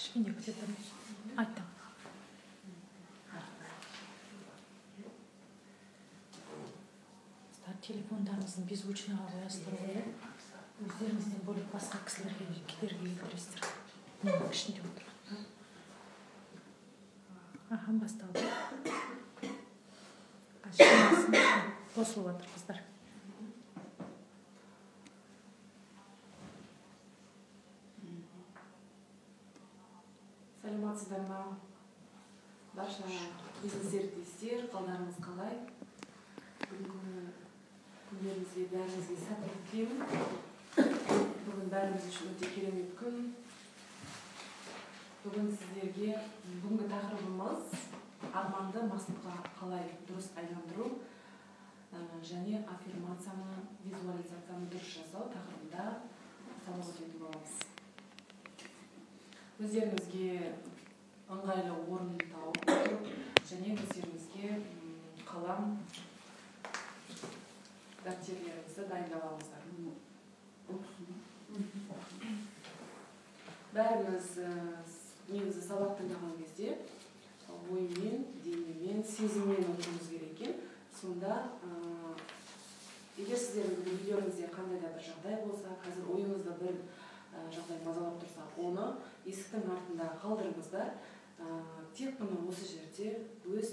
Кішкене көтердім. Айттым. Телефондарыңыздың беззвучныйға қоясыздар ғой. Өздеріңізден бөлек басқа кісілерге кедергі келтіресіздер. Мынаның ішінде отырған. Аха, басталды. Қосылып жатыр қыздар. Саламатсыздар ма? Барша бизнес-серіктестер, қалдарыңыз қалай? Күндеріңізге бәріңізге сәттілік тілеймін. Бүгін бәріміз үшін өте керемет күн. Бүгін сіздерге бүгінгі тақырыбымыз арманды мақсатқа қалай дұрыс айландыру және аффирмацияны, визуализацияны дұрыс жасау тақырыбында сабақ өтетін боламыз. Өздеріңізге ыңғайлы орын тауып және өздеріңізге қалам дәптерлеріңізді дайындап алыңыздар. Бәріміз негізі сабақ тыңдаған кезде оймен, денемен, сезіммен отыруымыз керек екен. Сонда егер сіздердің видеоңызда қандай да бір жағдай болса, қазір ойыңызда бір жағдай мазалап тұрса, оны есіктің артында қалдырыңыздар. Тек қана осы жерде өз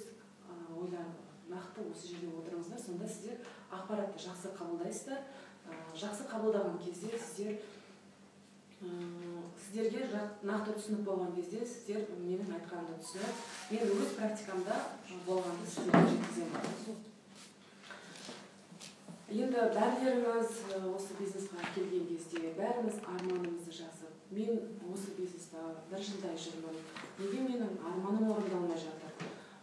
ойларыңызды нақты осы жерде отырыңыздар. Сонда сіздер ақпаратты жақсы қабылдайсыздар. Жақсы қабылдаған кезде сіздерге нақты түсініп болған кезде сіздер менің айтқанымды түсініп, мен өз практикамда болғанды сіздерге жеткіземін. Енді бәрілеріңіз осы бизнесқа келген кезде бәріміз арманымызды жазып, мен осы бизнеста бір жылдай жүрмін, неге менің арманым орындалмай жатыр?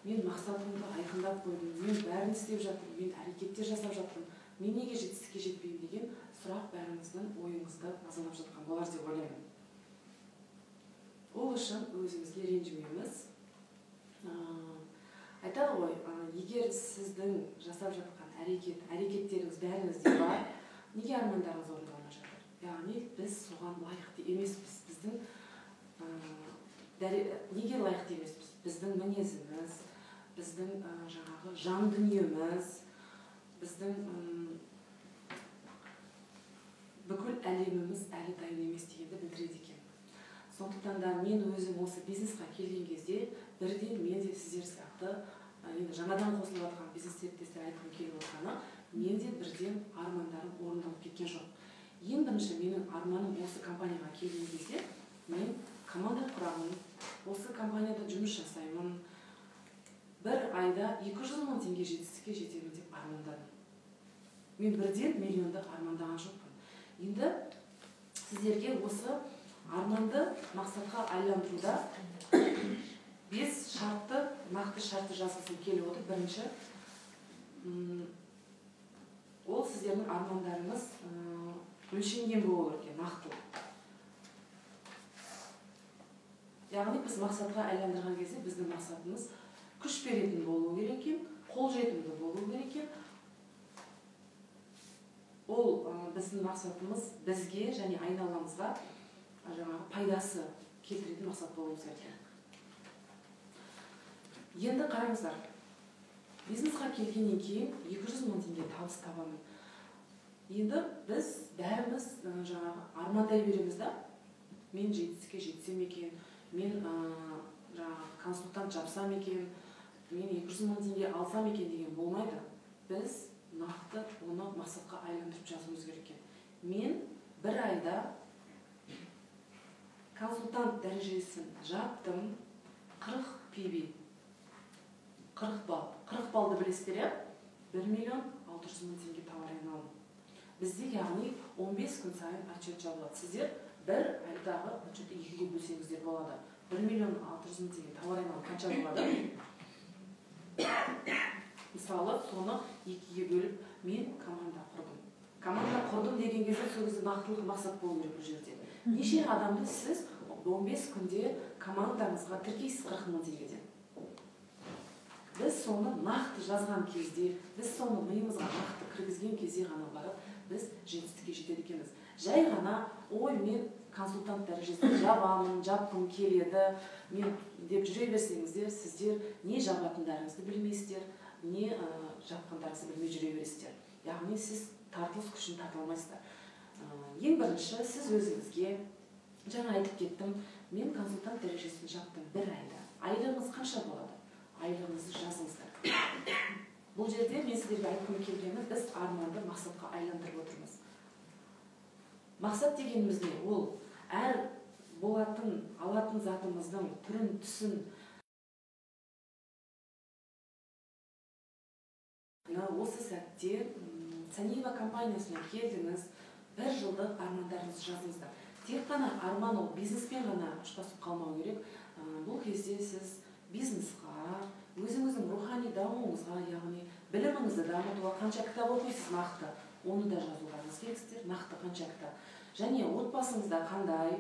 Мен мақсатымды айқындап қойдым, мен бәрін істеп жатырмын, мен әрекеттер жасап жатырмын, мен неге жетістікке жетпеймін деген сұрақ бәріңіздің ойыңызды мазалап жатқан болар деп ойлаймын. Ол үшін өзімізге ренжімеуіміз. Айтады ғой, егер сіздің жасап жатқан әрекеттеріңіз бәріңізде бар, неге армандарыңыз орындалмай жатыр? Яғни біз соған лайықты емеспіз. Неге лайықты емеспіз? Біздің мінезіміз, біздің жаңағы жан дүниеміз, біздің бүкіл әлеміміз әлі дайын емес дегенді білдіреді екен. Сондықтан да мен өзім осы бизнесқа келген кезде бірден мен де сіздер сияқты енді жаңадан қосылып жатқан бизнес-серіктестер айтқым келіп отырғаны, менде бірден армандарым орындалып кеткен жоқ. Ең бірінші менің арманым осы компанияға келген кезде мен команда құрамын, осы компанияда жұмыс жасаймын, бір айда 200 мың теңге жетістікке жетемін деп армандадым. Мен бірден миллионды армандаған жоқпын. Енді сіздерге осы арманды мақсатқа айландыруда 5 шартты, нақты шартты жазғысым келіп отыр. Бірінші, ол сіздердің армандарыңыз өлшенген болу керек, нақты. Яғни біз мақсатқа айландырған кезде біздің мақсатымыз күш беретін болу керек екен, қолжетімді болу керек екен. Ол біздің мақсатымыз бізге және айналамызға пайдасы келтіретін мақсат болуы керек. Енді қараңыздар, бизнесқа келгеннен кейін 200 мың теңге табыс табамын. Енді біз бәріміз армандай береміз да, мен жетістікке жетсем екен, мен консультант жапсам екен, мен 200 мың теңге алсам екен деген болмайды. Біз нақты оны мақсатқа айландырып жазуымыз керек екен. Мен бір айда консультант дәрежесін жаптым, 40 PB. 40 балл. 40 баллды білесіздер, 1 миллион 600 мың теңге тауар айналым. Бізде яғни 15 күн сайын отчет жабылады. Сіздер бір айдағы отчетті 2-ге бөлсеңіздер болады. 1 миллион 600 мың теңге тауар айналым қанша болады? Мысалы, соны 2-ге бөліп, мен команда құрдым. Команда құрдым деген кезде сөзі нақтылық мақсат болу керек бұл жерде. Неше адамды сіз 15 күнде командаңызға тіркейсіз 40 мың теңгеден? Біз соны нақты жазған кезде, біз соны миымызға нақты кіргізген кезде ғана барып, біз жетістікке жетеді екенбіз. Жай ғана, ой, мен консультант дәрежесінде жабамын, жапқым келеді, мен деп жүре берсеңіздер, сіздер не жабатындарыңызды білмейсіздер, не жапқандарыңызды білмей жүре бересіздер. Яғни сіз тартылыс күшін тарта алмайсыздар. Ең бірінші, сіз өзіңізге, жаңа айтып кеттім, мен консультант дәрежесін жаптым 1 айда. Айлығыңыз қанша болады? Айлығыңызды жазыңыздар. Бұл жерде мен сіздерге айтқым келгені, біз арманды мақсатқа айландырып отырмыз. Мақсат дегеніміз не? Ол әр болатын, алатын затымыздың түрін, түсін, осы сәтте Санива компаниясына келдіңіз, 1 жылдық армандарыңызды жазыңыздар. Тек қана арман ол бизнеспен ғана ұштасып қалмау керек. Бұл кезде сіз бизнесқа, өзіңіздің рухани дамуыңызға, яғни біліміңізді дамытуға қанша кітап оқисыз нақты, оны да жазуларыңыз керексіздер, нақты қанша кітап. Және отбасыңызда қандай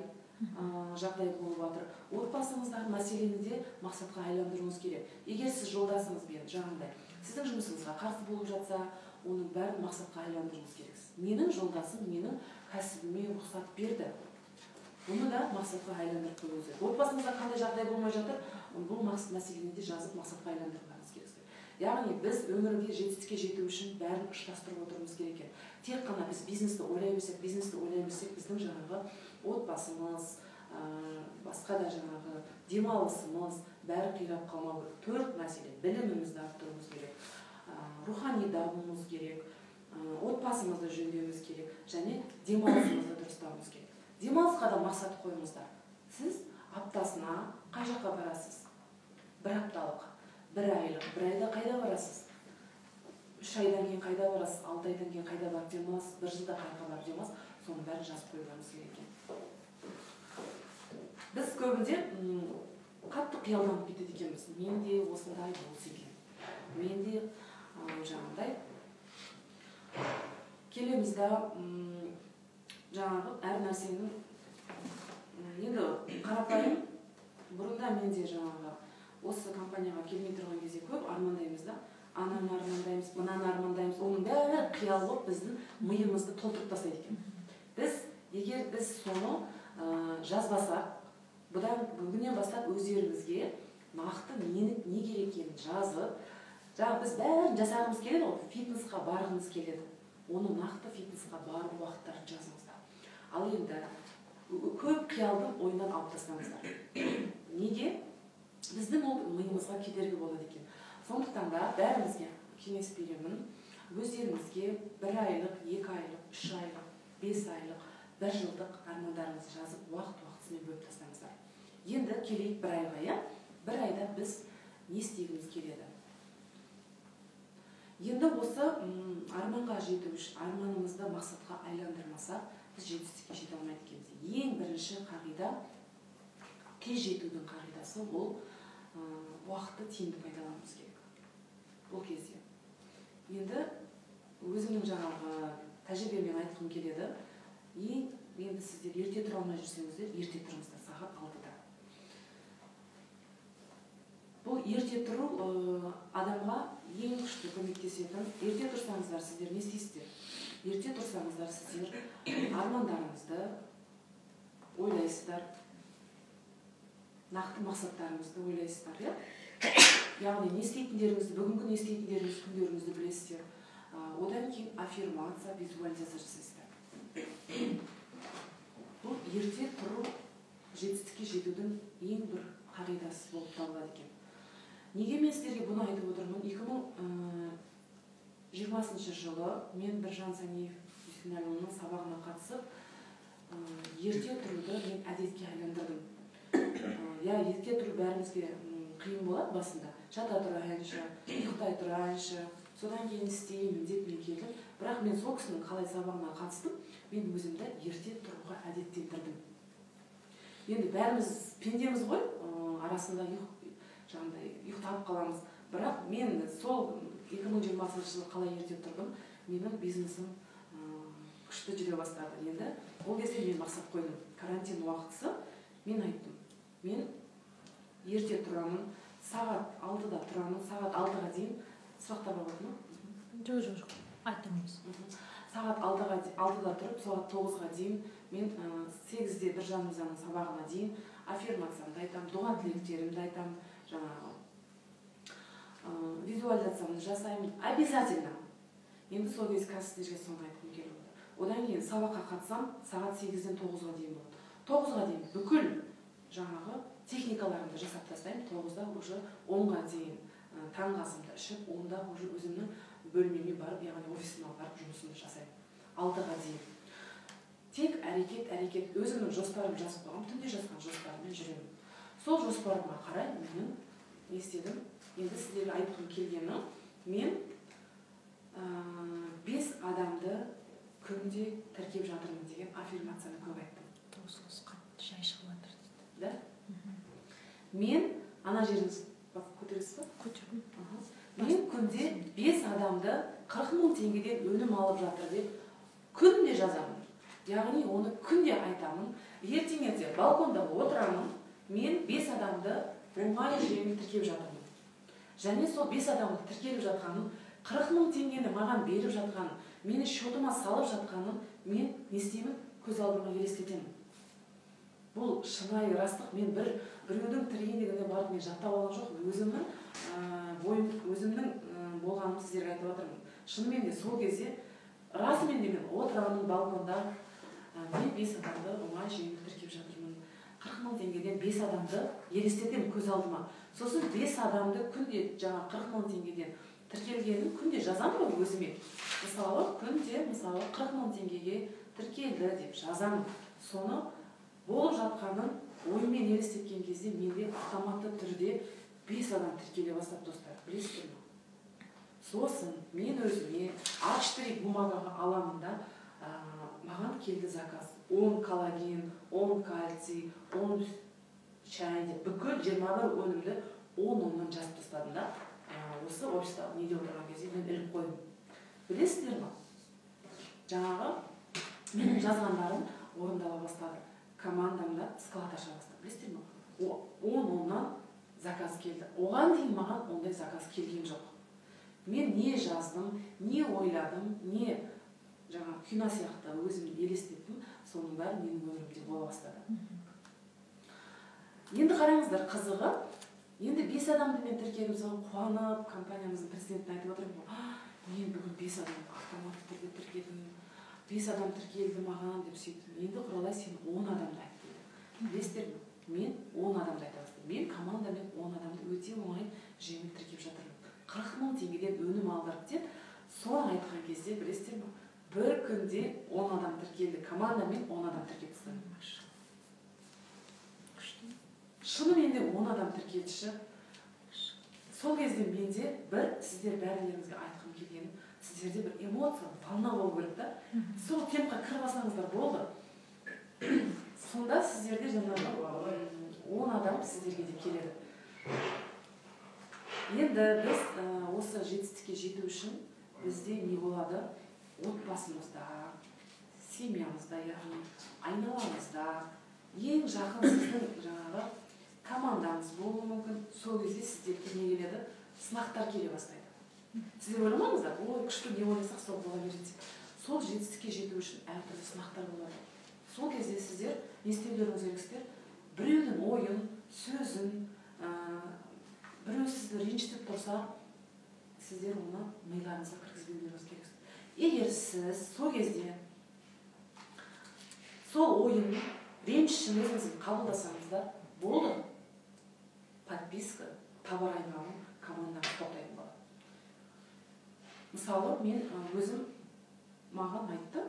жағдай болып жатыр, отбасыңыздағы мәселені де мақсатқа айландыруыңыз керек. Егер сіз жолдасыңызбен жаңағыдай сіздің жұмысыңызға қарсы болып жатса, оның бәрін мақсатқа айландыруыңыз керексіз. Менің жолдасым менің кәсібіме рұқсат берді. Оны да мақсатқа айландырып қоюыңыз керек. Отбасыңызда қандай жағдай болмай жатыр, бұл мәселені де жазып мақсатқа айландыруыңыз керексіз. Яғни біз өмірде жетістікке жету үшін бәрін ұштастырып отыруымыз керек екен. Тек қана біз бизнесті ойлаймыз, біздің жаңағы отбасымыз, басқа да жаңағы демалысымыз бәрі қирап қалмау керек. 4 мәселе: білімімізді арттыруымыз керек, рухани дамуымыз керек, отбасымызды жөндеуіміз керек және демалысымызды дұрыстауымыз керек. Демалысқа да мақсат қойыңыздар. Сіз аптасына қай жаққа барасыз? 1 апталық, 1 айлық, 1 айда қайда барасыз? 3 айдан кейін қайда барасыз? 6 айдан кейін қайда барып демаласыз? 1 жылда қайда барып демаласыз? Соның бәрін жазып қоюымыз керек екен. Біз көбінде қатты қиялданып кетеді екенбіз. Мен де осындай болса екен. Мен де жаңағыдай келеміз да жаңағы әр нәрсенің енді қарапайым. Бұрында менде жаңағы осы компанияға келмей тұрған кезде көп армандаймыз да, ананы армандаймыз, мынаны армандаймыз, оның бәрі қиял болып біздің миымызды толтырып тастайды екен. Егер біз соны жазбасақ, бүгіннен бастап өздеріңізге нақты не керек екенін жазып, жаңағы біз бәрін жасағымыз келеді, фитнесқа барғымыз келеді. Оны нақты фитнесқа бару уақыттарын жазыңыздар. Ал енді көп қиялды ойынан алып тастаңыздар. Неге? Біздің ол миымызға кедергі болады екен. Сондықтан да бәрімізге кеңес беремін. Өздеріңізге 1 айлық, 2 айлық, 3 айлық, 5 айлық, 1 жылдық армандарыңызды жазып, уақыт-уақытысымен бөліп тастаңыздар. Енді келейік 1 айға. 1 айда біз не істегіміз келеді? Енді осы арманға жету үшін арманымызды мақсатқа айландырмасақ, біз жетістікке жете алмайды екенбіз. Ең бірінші қағида, тез жетудің қағидасы ол уақытты тиімді пайдалануымыз керек. Бұл кезде. Енді өзімнің жаңағы тәжірибемен айтқым келеді. Енді сіздер ерте тұра алмай жүрсеңіздер, ерте тұрыңыздар, сағат 6-да. Бұл ерте тұру адамға ең күшті көмектесетін. Ерте тұрсаңыздар, сіздер не істейсіздер? Ерте тұрсаңыздар, сіздер армандарыңызды ойлайсыздар, нақты мақсаттарыңызды ойлайсыздар. Яғни не істейтіндеріңізді, бүгінгі не істейтіндеріңіз, күндеріңізді білесіздер. Одан кейін аффирмация, визуализация жасайсыздар. Бұл ерте тұру жетістікке жетудің ең бір қағидасы болып табылады екен. Неге мен сіздерге бұны айтып отырмын? 2020 жылы мен Біржан Саниев Юсинәлінің сабағына қатысып, ерте тұруды мен әдетке айландырдым. Ерте тұру бәрімізге қиын болады басында. Жата тұрайыншы, ұйықтай тұрайыншы, содан кейін істеймін деп мен келдім. Бірақ мен сол кісінің қалай сабағына қатыстым, мен өзімді ерте тұруға әдеттендірдім. Енді бәріміз пендеміз ғой, арасында ұйықтап қаламыз. Бірақ мен сол 2020 жылы қалай ерте тұрдым, менің бизнесім күшті жүре бастады. Енді ол кезде мен мақсат қойдым. Карантин уақытысы мен айттым. Мен ерте тұрамын, сағат 6-да тұрамын, сағат 6-ға дейін сұрақтар бар ма? Жоқ, айттыңыз. Сағат 6-да тұрып, сағат 9-ға дейін мен 8-де Біржан мырзаның сабағына дейін аффирмациямды айтамын, дұға тілектерімді айтамын, жаңағы визуализациямды жасаймын, обязательно. Енді сол кез қазір сіздерге соны айтқым келіп отыр. Одан кейін сабаққа қатысам, сағат 8-ден 9-ға дейін болады. 9-ға дейін бүкіл жаңағы техникаларымды жасап тастаймын. 9-да уже 10-ға дейін таңғы асымды ішіп, 10-да уже өзімнің бөлмеме барып, яғни офисыма барып жұмысымды жасаймын. 6-ға дейін. Тек әрекет, өзімнің жоспарым жазып қойғам, түнде жазған жоспарыммен жүремін. Сол жоспарыма қарай менің не істедім? Енді сіздерге айтқым келгені, мен 5 адамды күнде тіркеп жатырмын деген аффирмацияны көп айттым. Дауысыңыз қатты жай шығып жатыр дейді. Да? Мен ана жеріңіз көтересіз ба? Көтердім. Мен күнде 5 адамды 40 000 теңгеден өнім алып жатыр деп күнде жазамын. Яғни оны күнде айтамын. Ертеңінде балконда отырамын. Мен 5 адамды оңай жеңіл тіркеп жатырмын. Және сол 5 адамды тіркеліп жатқанын, 40 000 теңгені маған беріп жатқанын, мені шотыма салып жатқанын мен не істеймін? Көз алдыма елестетемін. Бұл шынайы растық. Мен біреудің тірегендігіне барып мен жаттап алған жоқпын. Өзімнің болғанымды сіздерге айтып жатырмын. Шынымен де сол кезде расымен де мен отырамын балконда, мен 5 адамды оңай жеңіл тіркеп жатырмын. 40 000 теңгеден 5 адамды елестетемін көз алдыма. Сосын 5 адамды күнде жаңа 40 000 теңгеден тіркелгенін күнде жазамын ғой өзіме. Мысалы, күнде 40 000 теңгеге тіркелді деп жазамын. Соны болып жатқанын оймен елестеткен кезде менде автоматты түрде 5 адам тіркеле бастап, достар. Білесіздер ме? Сосын мен өзіме А4 бумагаға аламын да, маған келді заказ. 10 коллаген, 10 кальций, 10 шай деп бүкіл 21 өнімді 10-10-нан жазып тастадым да. Осы офиста неде отырған кезде мен іліп қойдым. Білесіздер ме? Жаңағы менің жазғандарым орындала бастады. Командамда склад аша бастады. Білесіздер ме? 10-10-нан заказ келді. Оған дейін маған ондай заказ келген жоқ. Мен не жаздым, не ойладым, не жаңа кино сияқты өзім елестеттім, соның бәрі менің өмірімде бола бастады. Енді қараңыздар, қызығы, енді 5 адамды мен тіркедім, соны қуанып, компаниямыздың президентіне айтып отырмын, мен бүгін 5 адам автоматты түрде тіркедім, 5 адам тіркелді маған деп сөйттім. Енді Құралай, сен 10 адамды айт дейді. Білесіздер ме? Мен 10 адамды айта бастадым. Мен командамен 10 адамды өте оңай жеңіл тіркеп жатырмын. 40 000 теңгеден өнім алдырып деп, соны айтқан кезде, білесіздер ме? Бір күнде 10 адам тіркелді, командамен 10 адам тіркеп тастадым. Шынымен де 10 адам тіркелші. Сол кезде менде бір сіздер бәрілеріңізге айтқым келгені, сіздерде бір эмоция, волна болу керек та. Сол темпқа кіріп алсаңыздар болды. Сонда сіздерде жаңағы 10 адам сіздерге де келеді. Енді біз осы жетістікке жету үшін бізде не болады? Отбасымызда, семьямызда, яғни айналамызда, ең жақын сіздің жаңағы командаңыз болуы мүмкін. Сол кезде сіздерге не келеді? Сынақтар келе бастайды. Сіздер ойламаңыздар, ой, күшті не ойласақ сол бола береді. Сол жетістікке жету үшін әртүрлі сынақтар болады. Сол кезде сіздер не істеулеріңіз керексіздер? Біреудің ойын, сөзін, біреу сізді ренжітіп тұрса, сіздер оны миларыңызға кіргізбеулеріңіз керексіздер. Егер сіз сол кезде сол ойын, ренжішін өзіңіздің қабылдасаңыздар, болды. Подписка, товар айналым, командамыз тоқтайтын болады. Мысалы, мен өзім маған айтты,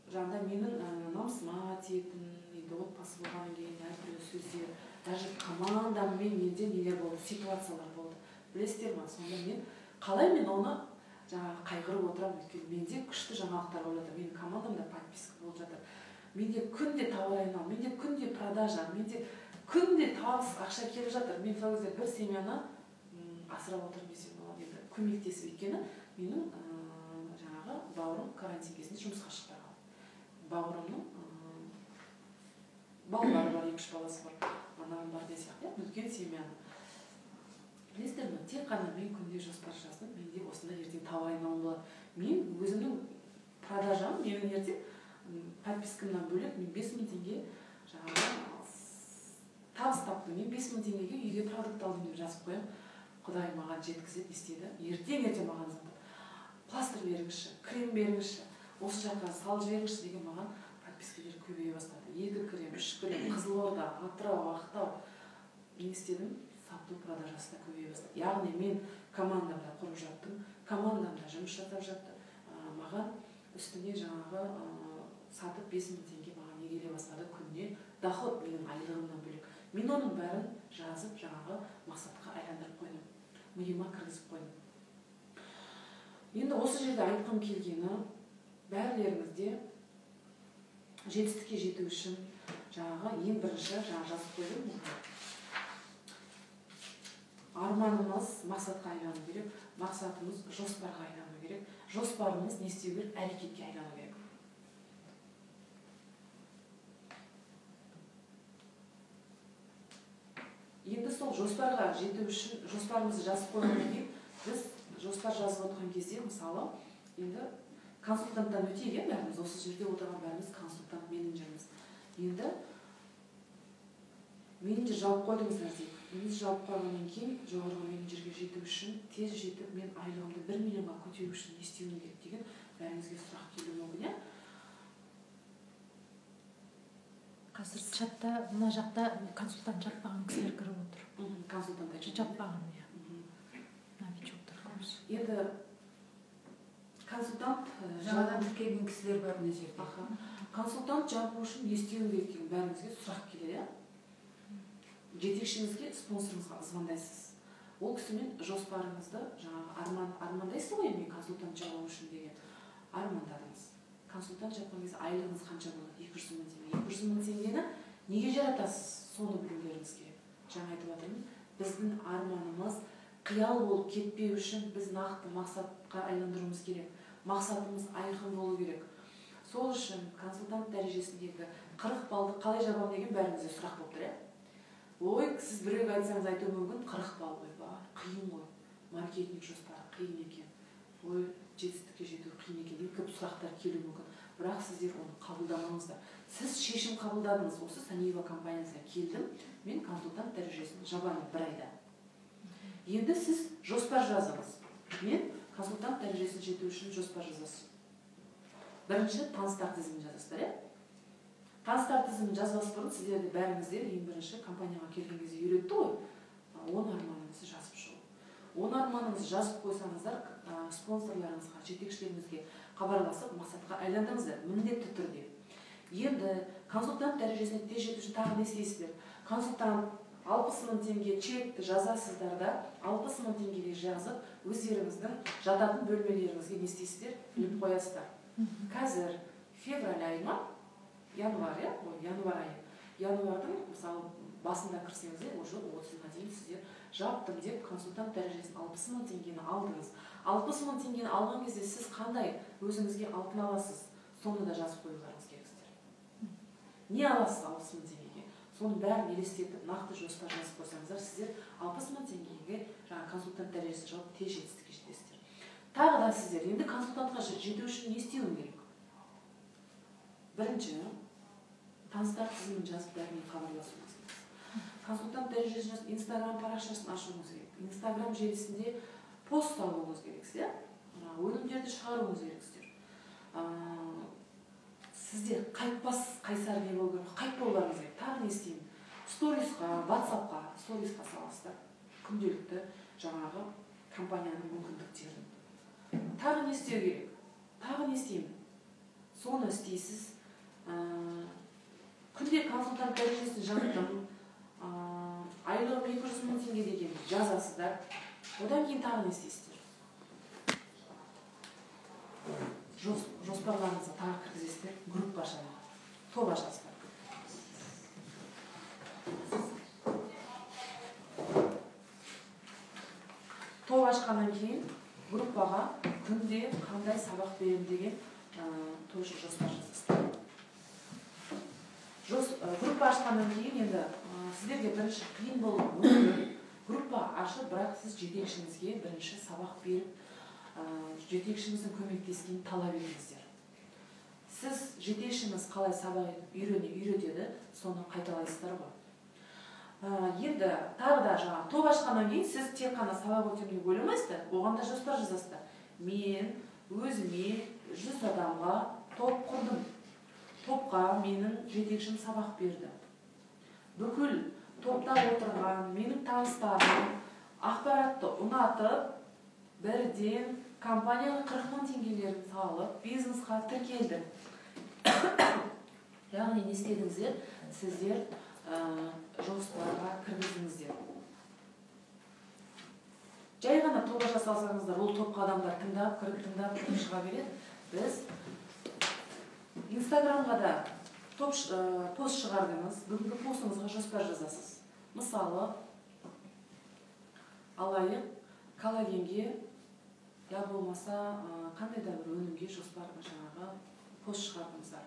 жаңда менің намысыма тиетін, енді отбасы болған кейін әртүрлі сөздер, даже командаммен менде нелер болды, ситуациялар болды. Білесіздер ме? Сонда мен қалай мен оны жаңағы қайғырып отырамын, өйткені менде күшті жаңалықтар болып жатыр, менің командамда подписка болып жатыр. Менде күнде товар айналым, менде күнде продажа, менде күнде табыс ақша келіп жатыр. Мен сол кезде бір семьяны асырап отырмын десем болады, енді көмектесіп, өйткені менің жаңағы бауырым карантин кезінде жұмысқа шықпай қалды. Бауырымның балалары бар, 2-3 баласы бар, анам бар десе, үлкен семьяны. Білесіздер ме? Тек қана мен күнде жоспар жаздым, менде осында ертең товар айналым болады. Мен өзімнің продажам менің ертең подпискамнан бөлек мен 5000 теңге жаңағы табыс таптым. Мен 5000 теңгеге үйге продукт алдым деп жазып қоямын. Құдай маған жеткізеді, істеді. Ертең маған звондап, пластыр беріңізші, крем беріңізші, осы жаққа салып жіберіңізші деген маған подпискалар көбейе бастады. 2 крем, 3 крем, Қызылорда, Атырау, Ақтау. Мен істедім, сату продажасы да көбейе бастады. Яғни мен командамда құрып жаттым, командамда жұмыс жасап жатты. Маған үстіне жаңағы сатып 5000 теңге маған егеле бастады күніне. Доход менің айлығымнан бөлек. Мен оның бәрін жазып жаңағы мақсатқа айландырып қойдым. Миыма кіргізіп қойдым. Енді осы жерде айтқым келгені, бәрілеріңізде жетістікке жету үшін жаңағы ең бірінші жазып қойдым. Арманымыз мақсатқа айлану керек, мақсатымыз жоспарға айлану керек, жоспарымыз не істеу керек, әрекетке айлану керек. Енді сол жоспарға жету үшін жоспарымызды жазып қойғаннан кейін біз жоспар жазып отырған кезде мысалы енді консультанттан өтейік, бәріміз осы жерде отырған бәріміз консультант, менеджеріміз. Енді менеджер жауап қойдыңыздар дейік. Менеджер жауап қойғаннан кейін жоғарғы менеджерге жету үшін тез жетіп мен айлығымды 1 миллионға көтеру үшін не істеуім керек деген бәрімізге сұрақ келуі мүмкін, иә? Қазір чатта мына жақта консультант жатпаған кісілер кіріп отыр. Консультант жатпаған, иә. Новичоктар. Енді консультант жаңадан келген кісілер бар мына жерде. Консультант жабу үшін не істеуім керек деген бәріңізге сұрақ келеді, иә? Жетекшіңізге, спонсорыңызға звондайсыз. Ол кісімен жоспарыңызды жаңағы армандайсыз ғой, мен консультант жабу үшін деген армандадыңыз. Консультант жапқан кезде айлығыңыз қанша болады? 200 мың теңге. 200 мың теңгені неге жаратасыз? Соны білулеріңіз керек. Жаңа айтып отырмын, біздің арманымыз қиял болып кетпеу үшін біз нақты мақсатқа айландыруымыз керек. Мақсатымыз айқын болу керек. Сол үшін консультант дәрежесіндегі 40 балды қалай жабам деген бәріңізде сұрақ болып тұр, иә? Ой, сіз біреуге айтсаңыз айтуы мүмкін, 40 бал ғой, бар, қиын ғой. Маркетинг жоспары қиын екен. Ой, жетістікке жету қиын екен деген көп сұрақтар келуі мүмкін. Бірақ сіздер оны қабылдамаңыздар. Сіз шешім қабылдадыңыз. Осы Саниева компаниясына келдім, мен консультант дәрежесін жабамын 1 айда. Енді сіз жоспар жазыңыз. Мен консультант дәрежесін жету үшін жоспар жазасыз. Бірінші таныстар тізімін жазасыздар, иә? Таныстар тізімін жазбас бұрын сіздерді бәріңізде ең бірінші компанияға келген кезде үйретті ғой. 10 арманыңызды жазып шығу. 10 арманыңызды жазып қойсаңыздар, спонсорларыңызға, жетекшілеріңізге хабарласып, мақсатқа айландыңыздар, міндетті түрде. Енді консультант дәрежесіне тез жету үшін тағы не істейсіздер? Консультант 60 мың теңге чекті жазасыздар да, 60 мың теңгеге жазып, өздеріңіздің жататын бөлмелеріңізге не істейсіздер? Біліп қоясыздар. Қазір февраль айы ма? Январь, иә? Январь айы. Январдың, мысалы, басында кірсеңіздер, уже 30-ға дейін сіздер жаптым деп консультант дәрежесін 60 мың теңгені алдыңыз. 60 мың теңгені алған кезде сіз қандай өзіңізге алтын аласыз? Соны да жазып қоюларыңыз керексіздер. Не аласыз 60 мың теңгеге? Соның бәрін елестетіп, нақты жоспар жазып қойсаңыздар, сіздер 60 мың теңгеге консультант дәрежесін жауып тез жетістікке жетесіздер. Тағы да сіздер енді консультантқа жету үшін не істеуің керек? Бірінші, таныстар тізімін жазып бәріне хабарласуыңыз керек. Консультант дәрежесін жазып, Инстаграм парақшасын ашуыңыз керек. Инстаграм желісінде пост салуыңыз керексіздер, өнімдерді шығаруыңыз керексіздер. Сіздер қайтпас қайсар не болу керек, қайтпауларыңыз керек. Тағы не істеймін? Сторисқа, WhatsAppқа, сторисқа саласыздар. Күнделікті жаңағы компанияның мүмкіндіктерін. Тағы не істеу керек? Тағы не істеймін? Соны істейсіз. Күнде консультант дәрежесін жаттым. Айлығым 200 мың теңге деген жазасыздар. Одан кейін тағы не істейсіздер? Жоспарларыңызға тағы кіргізесіздер, группа ашасыздар, топ ашасыздар. Топ ашқаннан кейін группаға күнде қандай сабақ берем деген тоже жоспар жазасыздар. Группа ашқаннан кейін енді сіздерге бірінші қиын болуы мүмкін. Группа ашып, бірақ сіз жетекшіңізге бірінші сабақ беріп, жетекшіңіздің көмектескенін талап етіңіздер. сіз жетекшіңіз қалай сабақ үйретеді, соны қайталайсыздар ғой. Енді тағы да жаңа топ ашқаннан кейін сіз тек қана сабақ өтемін деп ойламайсыздар, оған да жоспар жазасыздар. Мен өзіме 100 адамға топ құрдым. Топқа менің жетекшім сабақ берді. Бүкіл топта отырған менің таныстарым ақпаратты ұнатып, бірден компанияға 40 000 теңгелерін салып, бизнесқа тіркелді. Яғни не істедіңіздер? Сіздер жоспарға кіргіздіңіздер. Жай ғана топ жасалсаңыздар, ол топқа адамдар тыңдап, кіріп шыға береді. Біз Инстаграмға да пост шығардыңыз, бүгінгі постыңызға жоспар жазасыз. Мысалы, алайық, коллагенге, я болмаса қандай да бір өнімге жоспар жаңағы пост шығардыңыздар.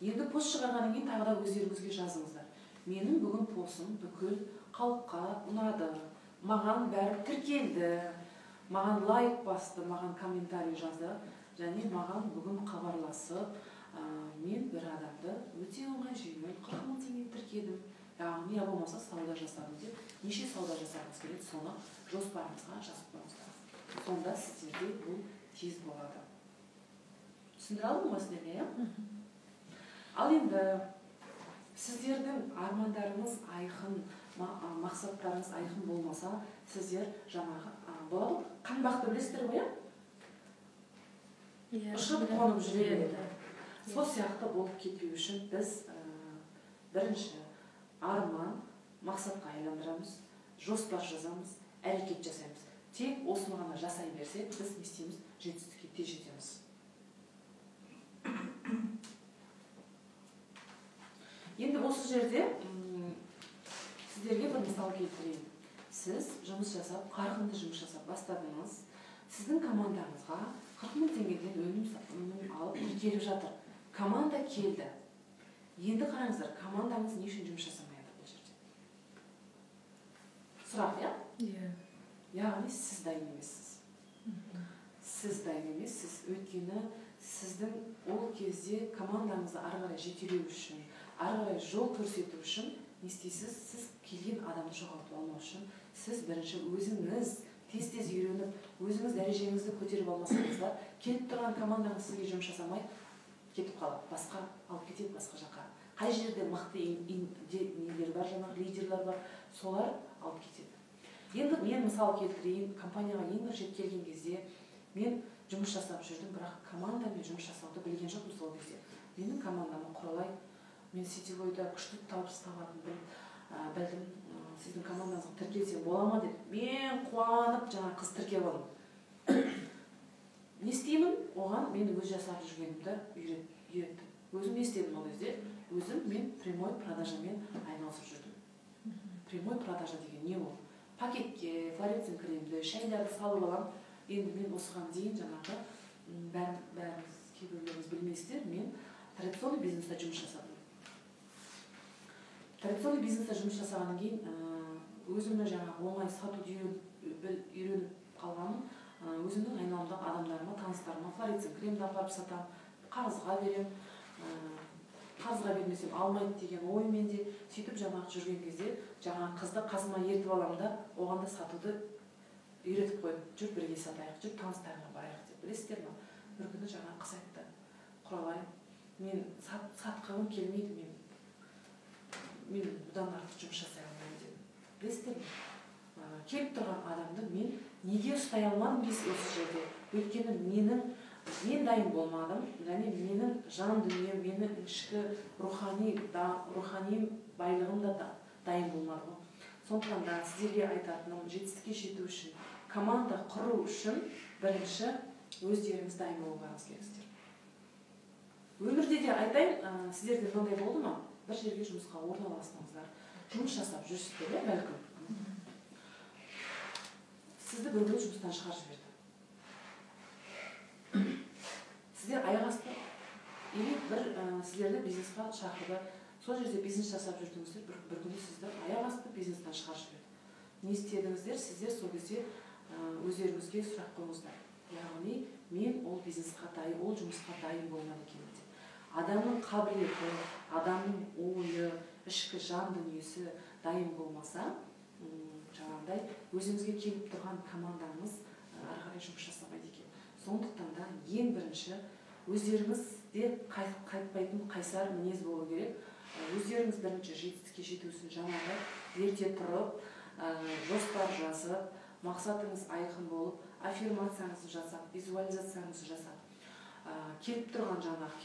Енді пост шығарғаннан кейін тағы да өздеріңізге жазыңыздар. Менің бүгін постым бүкіл халыққа ұнады, маған бәрі тіркелді, маған лайк басты, маған комментарий жазды, және маған бүгін хабарласып, мен бір адамды өте оңай жүйемен 40 000 теңге тіркедім. Яғни, я болмаса сауда жасадым деп, неше сауда жасағыңыз келеді, соны жоспарыңызға жазып қойыңыздар. Сонда сіздерде бұл тез болады. Түсіндіре алдым ғой сіздерге, иә? Ал енді сіздердің армандарыңыз айқын, мақсаттарыңыз айқын болмаса, сіздер жаңағы болады, қаңбақты білесіздер ғой, иә? Ұшып қонып жүреді. Сол сияқты болып кетпеу үшін біз бірінші арман, мақсатқа айландырамыз, жоспар жазамыз, әрекет жасаймыз. Тек осыны ғана жасай берсек, біз не істейміз? Жетістікке тез жетеміз. Енді осы жерде сіздерге бір мысал келтірейін. Сіз жұмыс жасап, қарқынды жұмыс жасап бастадыңыз. Сіздің командаңызға 40 000 теңгеден өнім алып келіп жатыр. Команда келді. Енді қараңыздар, командаңыз не үшін жұмыс жасамайды бұл жерде? Сұрақ, иә? Яғни сіз дайын емессіз. Сіз дайын емессіз, өйткені сіздің ол кезде командаңызды ары қарай жетелеу үшін, ары қарай жол көрсету үшін не істейсіз? Сіз келген адамды жоғалтып алмау үшін, сіз бірінші өзіңіз тез үйреніп, өзіңіз дәрежеңізді көтеріп алмасаңыздар, келіп тұрған командаңыз сізге жұмыс жасамай кетіп қалады, басқа алып кетеді, басқа жаққа. Қай жерде мықты нелер бар, жаңағы лидерлер бар, солар алып кетеді. Енді мен мысал келтірейін, компанияға ең бірінші келген кезде мен жұмыс жасап жүрдім, бірақ командамен жұмыс жасауды білген жоқпын сол кезде. Менің командамы құралай, мен сетевойда күшті табыс табатынын білдім. Сіздің командаңызға тіркелсе бола ма деді. Мен қуанып жаңа қыз тіркеп алдым. Не істеймін? Оған мен өз жасап жүргенімді үйреттім. Өзім не істедім ол кезде? Өзім мен прямой продажамен айналысып жүрдім. Прямой продажа деген не ол? Пакетке, флоресцент кремді, шайларды салып алам. Енді мен осыған дейін жаңағы бәріміз кейбіреулеріңіз білмейсіздер, мен традиционный бизнесте жұмыс жасадым. Традиционный бизнесте жұмыс жасағаннан кейін өзімді жаңағы оңай сатуды үйреніп қалғаным, өзімнің айналамдағы адамдарыма, таныстарыма флоресцент кремді апарып сатам, қарызға берем, қарызға бермесем алмайды деген оймен де сөйтіп жаңағы жүрген кезде жаңағы қызды қасыма ертіп аламын да, оған да сатуды үйретіп қойдым. Жүр бірге сатайық, жүр таныстарыңа барайық деп. Білесіздер ме? Бір күні жаңағы қыз айтты, Құралай, мен сатқым келмейді, мен бұдан артық жұмыс жасай алмаймын дедім. Білесіздер ме? Келіп тұрған адамды мен неге ұстай алмадым осы жерде? Өйткені мен дайын болмадым, және менің жан дүнием, менің ішкі рухани байлығым да дайын болмады. Сондықтан да сіздерге айтатыным, жетістікке жету үшін, команда құру үшін бірінші өздеріңіз дайын болуларыңыз керексіздер. Өмірде де айтайын, сіздерде мынандай болды ма? Бір жерге жұмысқа орналастыңыздар, жұмыс жасап жүрсіздер, бәлкім. Сізді бір-бір жұмыстан шығарып жіберді. Сіздер аяқ асты, или сіздерді бизнесқа шақырды, сол жерде бизнес жасап жүрдіңіздер, бір күні сізді аяқ асты бизнестен шығарып жіберді. Не істедіңіздер? Сіздер сол кезде өздеріңізге сұрақ қойыңыздар. Яғни, мен ол бизнесқа дайын, ол жұмысқа дайын болмады екенмін деп. адамның қабілеті, адамның ойы, ішкі жан дүниесі дайын болмаса, жаңағыдай өзімізге келіп тұрған командамыз ары қарай жұмыс жасамайды екен. Сондықтан да ең бірінші өздеріңізде қайтпайтын қайсар мінез болу керек. Өздеріңіз бірінші жетістікке жету үшін жаңағы ерте тұрып, жоспар жазып, мақсатыңыз айқын болып, аффирмацияңызды жасап, визуализацияңызды жасап, келіп тұрған жаңағы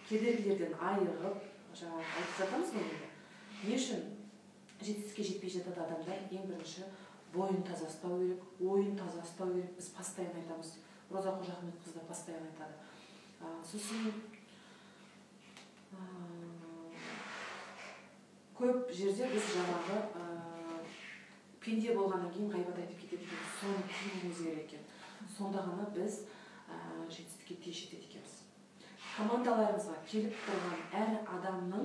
кедергілерден айығып, жаңағы айтып жатамыз ғой енді. Не үшін жетістікке жетпей жатады адамдар? Ең бірінші бойын таза ұстау керек, ойын таза ұстау керек. Біз постоянно айтамыз. Роза Қожахметқызы да постоянно айтады. Сосын көп жерде біз жаңағы пенде болғаннан кейін ғайбат айтып кетеді екен. Соны тыюымыз керек екен. Сонда ғана біз жетістікке тез жетеді екенбіз. Командаларыңызға келіп тұрған әр адамның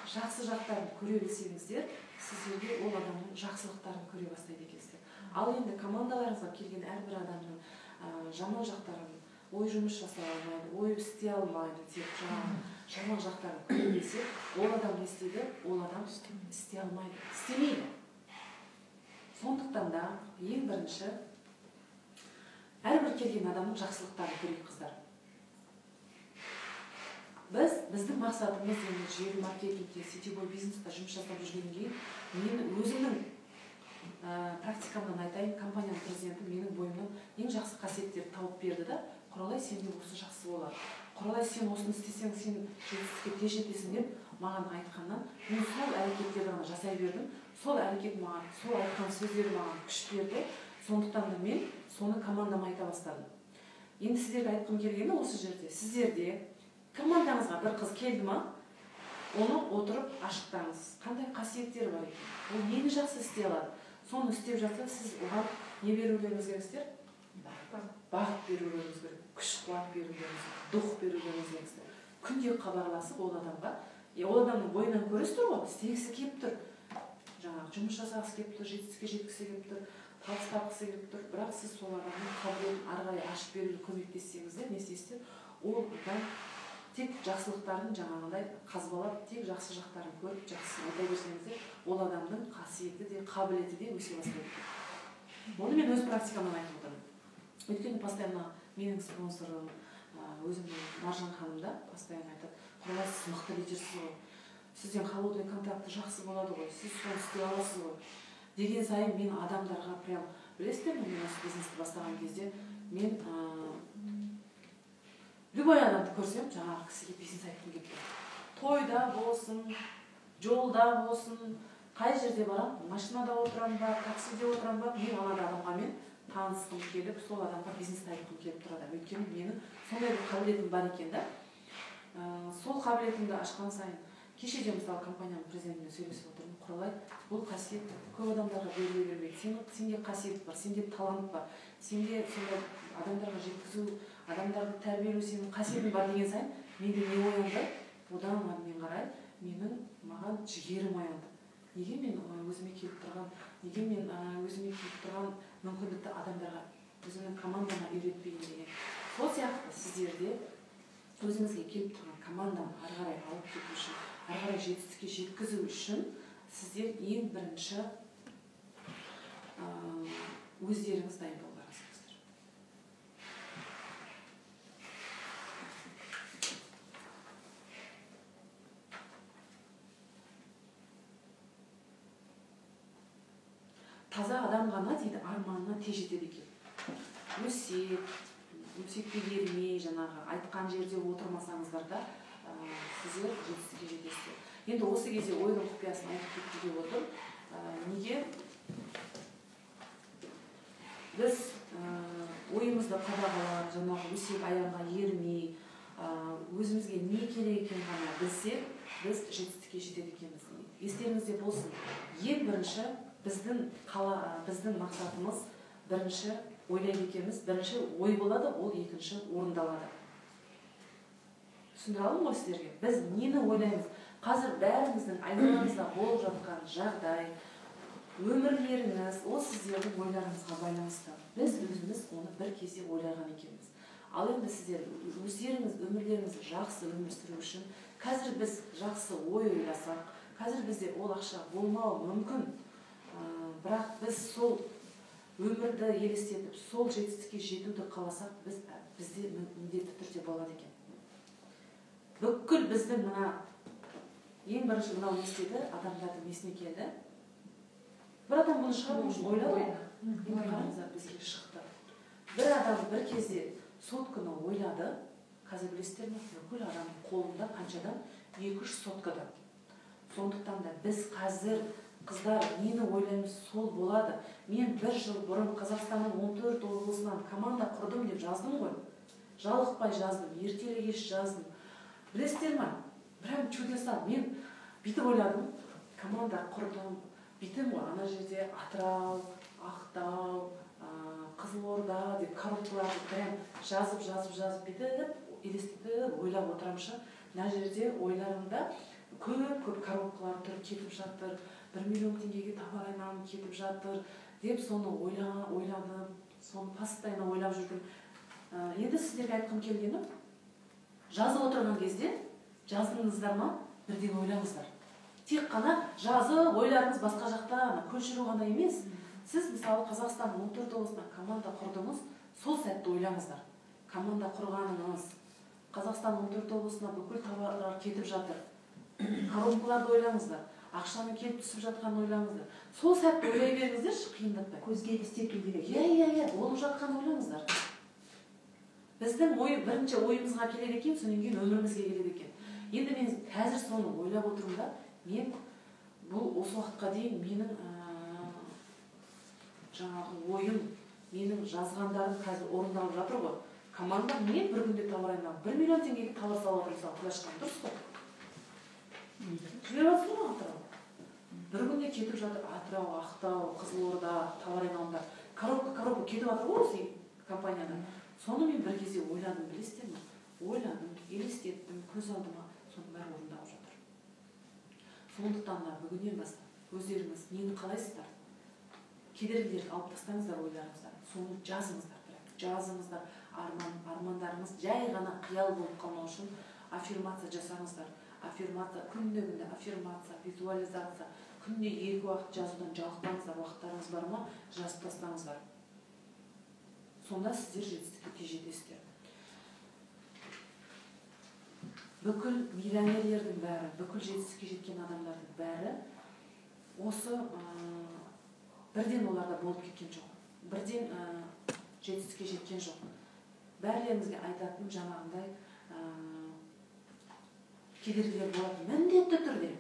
жақсы жақтарын көре білсеңіздер, сіздерге ол адамның жақсылықтарын көре бастайды екенсіздер. Ал енді командаларыңызға келген әрбір адамның жаман жақтарын, ой жұмыс жасай алмайды, ой істей алмайды деп жаман жақтарын көре білсе, ол адам не істейді? Ол адам істей алмайды, істемейді. Сондықтан да ең бірінші әрбір келген адамның жақсылықтарын көрейік, қыздар. Біздің мақсатымыз желі маркетингте, сетевой бизнесте жұмыс жасап жүргеннен кейін, мен өзімнің практикамнан айтайын, компанияның президенті менің бойымнан ең жақсы қасиеттерді тауып берді да, Құралай, сенде осы жақсы болады. Құралай, сен осыны істесең, сен жетістікке тез жетесің деп маған айтқаннан, мен сол әрекеттерді ғана жасай бердім. Сол әрекет маған, сол айтқан сөздері маған күш берді. Сондықтан да мен соны командама айта бастадым. Енді сіздерге айтқым келгені осы жерде. Сіздерде командаңызға бір қыз келді ма, оны отырып ашықтаңыз. Қандай қасиеттері бар екен? Ол нені жақсы істей алады? Соны істеп жатса, сіз оған не берулеріңіз керексіздер? Бағыт берулеріңіз керек, күш қуат берулеріңіз, дух берулеріңіз керексіздер. Күнде хабарласып ол адамға, ол адамның бойынан көресіздер ғой, істегісі келіп тұр. Жаңағы жұмыс жасағысы келіп тұр, жетістікке жеткісі келіп тұр, табыс тапқысы келіп тұр. Бірақ сіз сол адамның қабілетін ары қарай ашып беруге көмектессеңіздер, не істейсіздер? Ол адам тек жақсылықтарын жаңағыдай қазбалап, тек жақсы жақтарын көріп, жақсысын айта берсеңіздер, ол адамның қасиеті де, қабілеті де өсе бастайды. Оны мен өз практикамнан айтып отырмын. Өйткені постоянно менің спонсорым, өзімнің Маржан ханым да постоянно айтады: Құралай, сіз мықты лидерсіз ғой, сізден холодный контакты жақсы болады ғой, сіз соны істей аласыз ғой деген сайын мен адамдарға прям, білесіздер ме, мен осы бизнесті бастаған кезде мен любой адамды көрсем, жаңағы кісіге бизнес айтқым келіп тұр. Тойда болсын, жолда болсын, қай жерде барам, машинада отырам ба, таксиде отырам ба, мен ана адамға мен танысқым келіп, сол адамға бизнесті айтқым келіп тұрады. Өйткені менің сондай бір қабілетім бар екен да. Сол қабілетімді ашқан сайын, кешеде мысалы компанияның президентімен сөйлесіп отырмын: Құралай, бұл қасиет көп адамдарға беріле бермейді. Сенде қасиет бар, сенде талант бар, сенде сондай адамдарға жеткізу, адамдарды тәрбиелеу сенің қасиетің бар деген сайын, менде не оянды? Одан мен қарай маған жігерім оянды. Неге мен өзіме келіп тұрған мүмкіндікті адамдарға, өзімнің командама үйретпейін деген. Сол сияқты сіздерде өзіңізге келіп тұрған команданы ары қарай алып кету үшін, ары қарай жетістікке жеткізу үшін сіздер ең бірінші өздеріңіз дайын болуларыңыз керек. Таза адам ғана дейді арманына тез жетеді екен. Өсекке ермей, жаңағы айтқан жерде отырмасаңыздар да сіздер жетістікке жетесіздер. Енді осы кезде ойдың құпиясын айтып кетті деп отыр. Неге? Біз ойымызды қадағалап, жаңағы өсек аяңға ермей, өзімізге не керек екенін ғана білсек, біз жетістікке жетеді екенбіз. Естеріңізде болсын, ең бірінші біздің мақсатымыз бірінші ойлайды екенбіз, бірінші ой болады, ол екінші орындалады. Түсіндіре алдым ғой сіздерге? Біз нені ойлаймыз? Қазір бәріміздің айналамызда болып жатқан жағдай, өмірлеріңіз, ол сіздердің ойларыңызға байланысты. Біз өзіміз оны бір кезде ойлаған екенбіз. Ал енді сіздер өздеріңіз өмірлеріңізді жақсы өмір сүру үшін қазір біз жақсы ой ойласақ, қазір бізде ол ақша болмауы мүмкін. Бірақ біз сол өмірді елестетіп, сол жетістікке жетуді қаласақ, бізде міндетті түрде болады екен. Бүкіл біздің мына ең бірінші мынау не істеді, адамдардың несіне келді. Бір адам бұны шығару үшін ойлады. Енді қараңыздар, бізге шықты. Бір адам бір кезде сотканы ойлады. Қазір білесіздер ме? Бүкіл адамның қолында қаншадан? 2-3 соткадан. Сондықтан да біз қазір қыздар нені ойлаймыз, сол болады. Мен бір жыл бұрын Қазақстанның 14 облысынан команда құрдым деп жаздым ғой. Жалықпай жаздым, ертелі кеш жаздым. Білесіздер ме? Прям чудеса. Мен бүйтіп ойладым, команда құрдым. Бүйтім ғой, ана жерде Атырау, Ақтау, Қызылорда деп коробкаларды прям жазып бүйтіп елестетіп ойлап отырамшы. Мына жерде ойларымда көп коробкалар тұрып кетіп жатыр. 1 миллион теңгеге товар айналым кетіп жатыр деп соны ойладым. Соны постоянно ойлап жүрдім. Енді сіздерге айтқым келгені, жазып отырған кезде жаздыңыздар ма? Бірден ойлаңыздар. Тек қана жазып ойларыңыз басқа жақта көшіру ғана емес. Сіз мысалы Қазақстанның 14 облысынан команда құрдыңыз, сол сәтті ойлаңыздар. Команда құрғаныңыз, Қазақстанның 14 облысына бүкіл товарлар кетіп жатыр. Коробкаларды ойлаңыздар. Ақшаның келіп түсіп жатқанын ойлаңыздар. Сол сәтті ойлай беріңіздерші, қиындатпай. Көзге елестету керек. Иә, болып жатқанын ойлаңыздар. Біздің бірінші ойымызға келеді екен, содан кейін өмірімізге келеді екен. Енді мен қазір соны ойлап отырмын да, мен бұл осы уақытқа дейін менің жаңағы ойым, менің жазғандарым қазір орындалып жатыр ғой. Команда мен бір күнде товар айналым 1 миллион теңгеге товар салып отырсам, құлашқан дұрыс қой. Жіберіп жатыр ғой Атырау. Бір күнде кетіп жатыр Атырау, Ақтау, Қызылорда товар айналымдар. Коробка кетіп жатыр ғой осы компаниядан. Соны мен бір кезде ойладым, білесіздер ме? Ойладым, елестеттім, көз алдыма, соның бәрі орындалып жатыр. Сондықтан да бүгіннен бастап өздеріңіз нені қалайсыздар? Кедергілерді алып тастаңыздар ойларыңыздан. Соны жазыңыздар, армандарыңыз жай ғана қиял болып қалмау үшін аффирмация жасаңыздар. Аффирмация, күнде аффирмация, визуализация, күнде 2 уақыт жазудан жалықпаңыздар. Уақыттарыңыз бар ма? Жазып тастаңыздар. Сонда сіздер жетістікке жетесіздер. Бүкіл миллионерлердің бәрі, бүкіл жетістікке жеткен адамдардың бәрі осы бірден оларда болып кеткен жоқ. Бірден жетістікке жеткен жоқ. Бәрлеріңізге айтатын жаңағындай кедергілер болады. Міндетті түрде.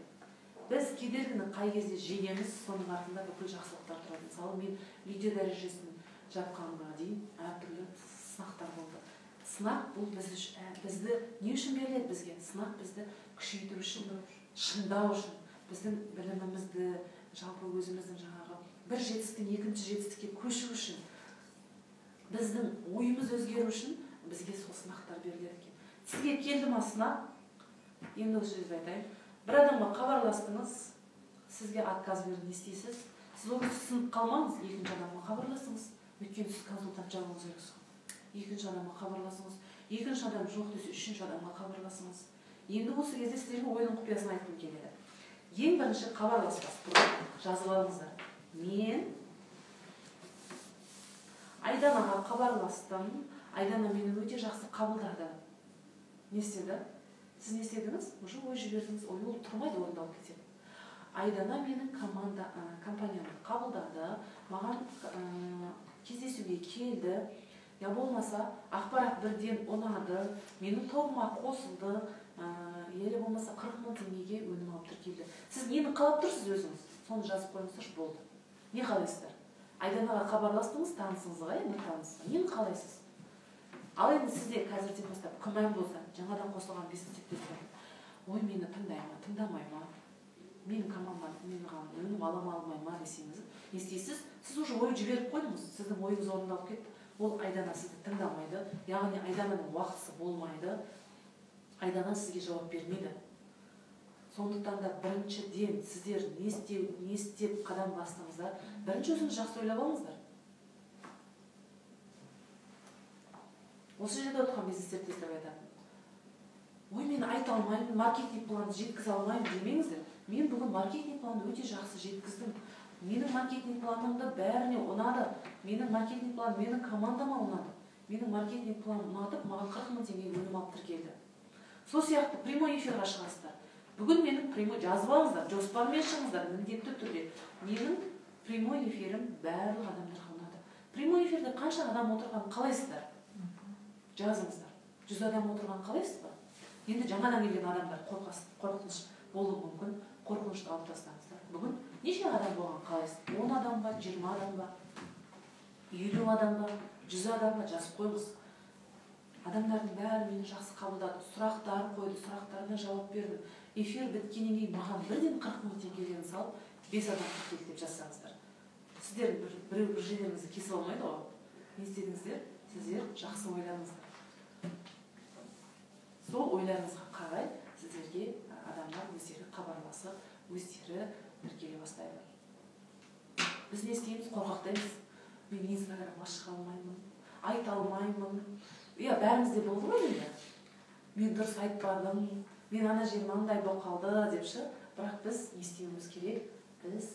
Біз кедергіні қай кезде жеңеміз, соның артында бүкіл жақсылықтар тұрады. Мысалы, мен видео дәрежесін жапқанға дейін әртүрлі сынақтар болды. Сынақ бұл бізді не үшін беріледі бізге? Сынақ бізді күшейту үшін, шыңдау үшін, біздің білімімізді, жалпы өзіміздің жаңағы бір жетістіктен екінші жетістікке көшу үшін, біздің ойымыз өзгеру үшін бізге сол сынақтар беріледі екен. Сізге келді ма сынақ? Енді осы жерде айтайын. Бір адамға хабарластыңыз, сізге отказ берді, не істейсіз? Сіз ол сынып қалмаңыз, екінші адамға хабарласыңыз. Өйткені сіз консультант жағыңыз керексіз. Екінші адамға хабарласыңыз. Екінші адам жоқ десе, үшінші адамға хабарласыңыз. Енді осы кезде сіздерге ойдың құпиясын айтқым келеді. Ең бірінші хабарласпас бұрын жазып алыңыздар. Мен Айданаға хабарластым. Айдана мені өте жақсы қабылдады. Не істеді? Сіз не істедіңіз? Уже ой жібердіңіз. Ой, ол тұрмайды, орындалып кетеді. Айдана менің компанияны қабылдады, маған кездесуге келді. Я болмаса ақпарат бірден ұнады, менің тобыма қосылды, елі болмаса 40 мың теңгеге өнім алып тіркелді. Сіз нені қалап тұрсыз өзіңіз? Соны жазып қойыңыздаршы, болды. Не қалайсыздар? Айданаға хабарластыңыз, танысыңызға, енді танысыңызға. Нені қалайсыз? Ал енді сізде қазірден бастап күмән болса, жаңадан қосылған бизнес-сектесіне, ой, мені тыңдай ма, тыңдамай ма? Менің командам маған өнім алмай ма десеңіз, не істейсіз? Сіз уже ой жіберіп қойдыңыз, сіздің ойыңыз орындалып кетті. Ол Айдана сізді тыңдамайды, яғни Айдананың уақытысы болмайды, Айдана сізге жауап бермейді. Сондықтан да біріншіден сіздер не істеп қадам бастыңыздар, бірінші өзіңіз жақсы ойлап алыңыздар. осы жерде отырған бизнес серіктестер айтады, ой мен айта алмаймын, маркетинг планды жеткізе алмаймын демеңіздер. Мен бүгін маркетинг планды өте жақсы жеткіздім. Менің маркетинг планымды бәріне ұнады. Менің маркетинг планым менің командама ұнады. Менің маркетинг планым ұнатып, маған 40 мың теңге өнім алып тіркелді. Сол сияқты прямой эфирға шығасыздар. Бүгін менің прямой жазып алыңыздар, жоспармен шығыңыздар, міндетті түрде. Менің прямой эфирім барлық адамдарға ұнады. Прямой эфирде қанша адам отырғанын қалайсыздар? Жазыңыздар. 100 адам отырғанын қалайсыз ба? Енді жаңадан келген адамдар қорқыныш болуы мүмкін, қорқынышты алып тастаңыздар. Бүгін неше адам болған қалайсыз? 10 адам ба, 20 адам ба, 50 адам ба, 100 адам ба жазып қойыңыз. Адамдардың бәрі мені жақсы қабылдады, сұрақтар қойды, сұрақтарына жауап бердім. Эфир біткеннен кейін маған бірден 40 мың теңгеден салып, 5 адам тіркелді деп жазсаңыздар. Сіздер бір жерлеріңізді кесіп алмайды ғой. Не істедіңіздер? Сіздер жақсы ойладыңыздар. Сол ойларыңызға қарай сіздерге адамдар өздері хабарласып, өздері тіркеле бастайды. Біз не істейміз? Қорқақтаймыз. Мен Инстаграмға шыға алмаймын, айта алмаймын. Бәрімізде болды ғой енді. Мен дұрыс айтпадым, мен ана жерім андай болып қалды депші. Бірақ біз не істеуіміз керек? Біз